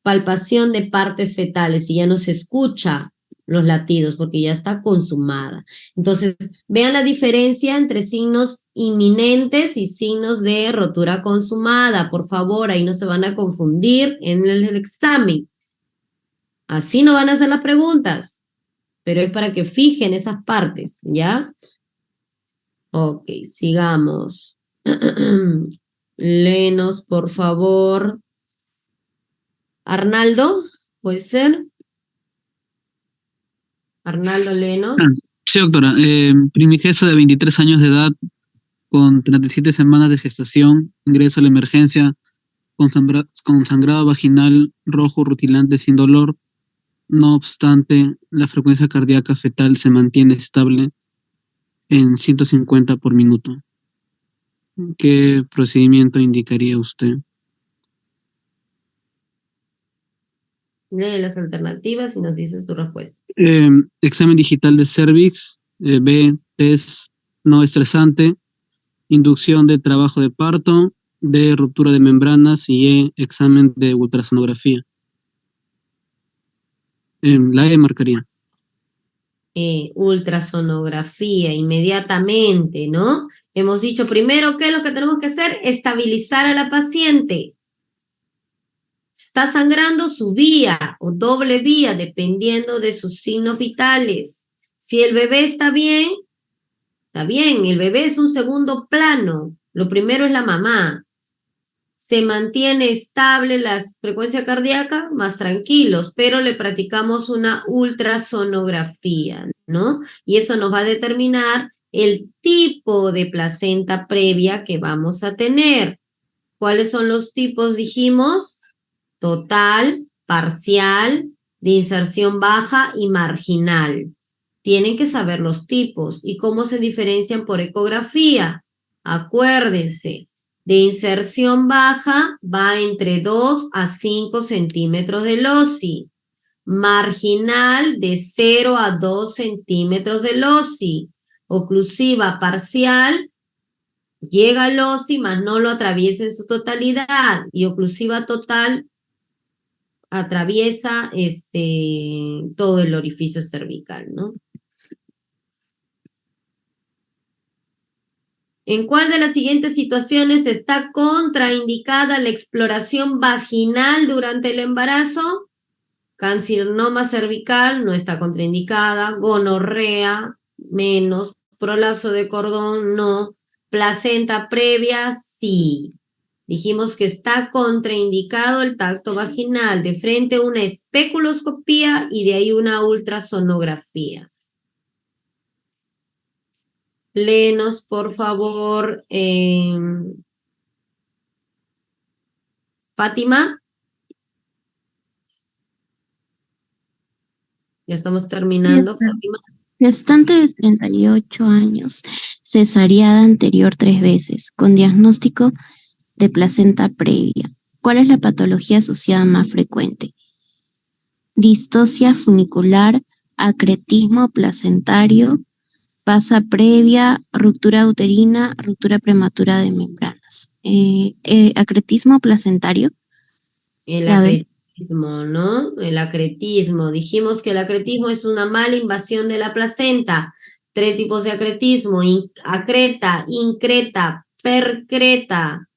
palpación de partes fetales y ya no se escucha los latidos porque ya está consumada. Entonces, vean la diferencia entre signos inminentes y signos de rotura consumada. Por favor, ahí no se van a confundir en el examen. Así no van a hacer las preguntas, pero es para que fijen esas partes, ¿ya? Ok, sigamos. Léenos, por favor. Arnaldo, ¿puede ser? Arnaldo, léenos. Sí, doctora. Primigesa de 23 años de edad, con 37 semanas de gestación, ingresa a la emergencia con sangrado vaginal rojo rutilante sin dolor. No obstante, la frecuencia cardíaca fetal se mantiene estable en 150 por minuto. ¿Qué procedimiento indicaría usted? Lee las alternativas y nos dices tu respuesta. Examen digital de cervix, B, test no estresante, inducción de trabajo de parto, D, ruptura de membranas y E, examen de ultrasonografía. La E marcaría. Ultrasonografía, inmediatamente, ¿no? Hemos dicho primero, ¿qué es lo que tenemos que hacer? Estabilizar a la paciente. Está sangrando su vía o doble vía, dependiendo de sus signos vitales. Si el bebé está bien, el bebé es un segundo plano. Lo primero es la mamá. Se mantiene estable la frecuencia cardíaca, más tranquilos, pero le practicamos una ultrasonografía, ¿no? Y eso nos va a determinar el tipo de placenta previa que vamos a tener. ¿Cuáles son los tipos? Dijimos, total, parcial, de inserción baja y marginal. Tienen que saber los tipos y cómo se diferencian por ecografía. Acuérdense, de inserción baja va entre 2 a 5 centímetros del OSI. Marginal de 0 a 2 centímetros del OSI. Oclusiva parcial, llega al OSI, mas no lo atraviesa en su totalidad. Y oclusiva total, atraviesa todo el orificio cervical, ¿no? ¿En cuál de las siguientes situaciones está contraindicada la exploración vaginal durante el embarazo? Carcinoma cervical no está contraindicada, gonorrea menos, prolapso de cordón no, placenta previa sí. Dijimos que está contraindicado el tacto vaginal, de frente una especuloscopía y de ahí una ultrasonografía. Léenos, por favor, Fátima. Ya estamos terminando, Fátima. Gestante de 38 años, cesariada anterior 3 veces, con diagnóstico de placenta previa. ¿Cuál es la patología asociada más frecuente? Distocia funicular, acretismo placentario, pasa previa, ruptura uterina, ruptura prematura de membranas. Acretismo placentario. El La B. acretismo, ¿no? El acretismo. Dijimos que el acretismo es una mala invasión de la placenta. 3 tipos de acretismo: acreta, increta, percreta.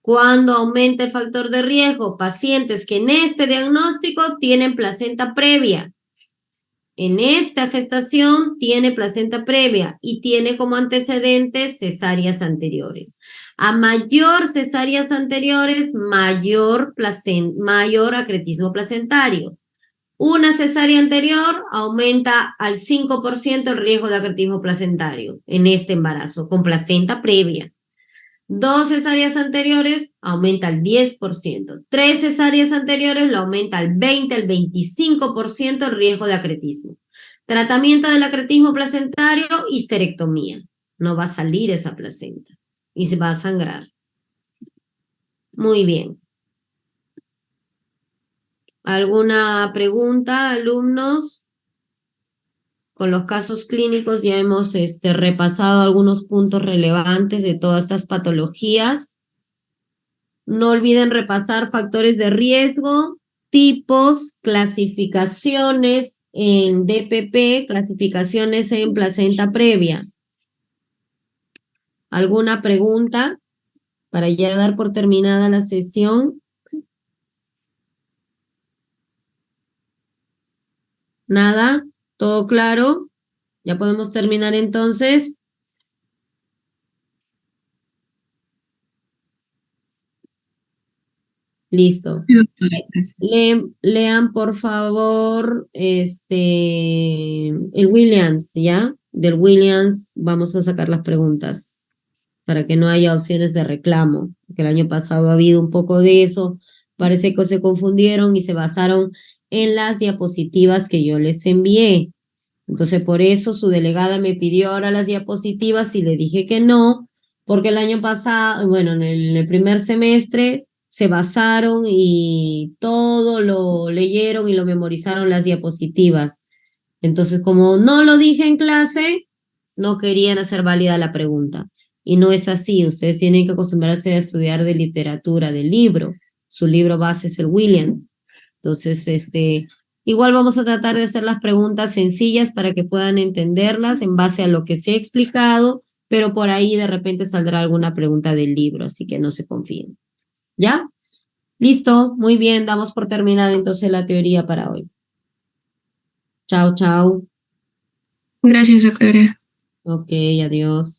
¿Cuándo aumenta el factor de riesgo? Pacientes que en este diagnóstico tienen placenta previa. En esta gestación tiene placenta previa y tiene como antecedentes cesáreas anteriores. A mayor cesáreas anteriores, mayor acretismo placentario. Una cesárea anterior aumenta al 5% el riesgo de acretismo placentario en este embarazo con placenta previa. 2 cesáreas anteriores aumenta al 10%. 3 cesáreas anteriores lo aumenta al 20, al 25% el riesgo de acretismo. Tratamiento del acretismo placentario, histerectomía. No va a salir esa placenta y se va a sangrar. Muy bien. ¿Alguna pregunta, alumnos? Con los casos clínicos ya hemos repasado algunos puntos relevantes de todas estas patologías. No olviden repasar factores de riesgo, tipos, clasificaciones en DPP, clasificaciones en placenta previa. ¿Alguna pregunta para ya dar por terminada la sesión? ¿Nada? ¿Todo claro? ¿Ya podemos terminar entonces? Listo. Sí, doctora, gracias. Lean, por favor, el Williams, ¿ya? Del Williams vamos a sacar las preguntas para que no haya opciones de reclamo, porque el año pasado ha habido un poco de eso. Parece que se confundieron y se basaron en las diapositivas que yo les envié. Entonces, por eso su delegada me pidió ahora las diapositivas y le dije que no, porque el año pasado, bueno, en el primer semestre se basaron y todo lo leyeron y lo memorizaron las diapositivas. Entonces, como no lo dije en clase, no querían hacer válida la pregunta. Y no es así, ustedes tienen que acostumbrarse a estudiar de literatura, del libro. Su libro base es el Williams. Entonces, igual vamos a tratar de hacer las preguntas sencillas para que puedan entenderlas en base a lo que se ha explicado, pero por ahí de repente saldrá alguna pregunta del libro, así que no se confíen. ¿Ya? Listo, muy bien, damos por terminada entonces la teoría para hoy. Chao, chao. Gracias, doctora. Ok, adiós.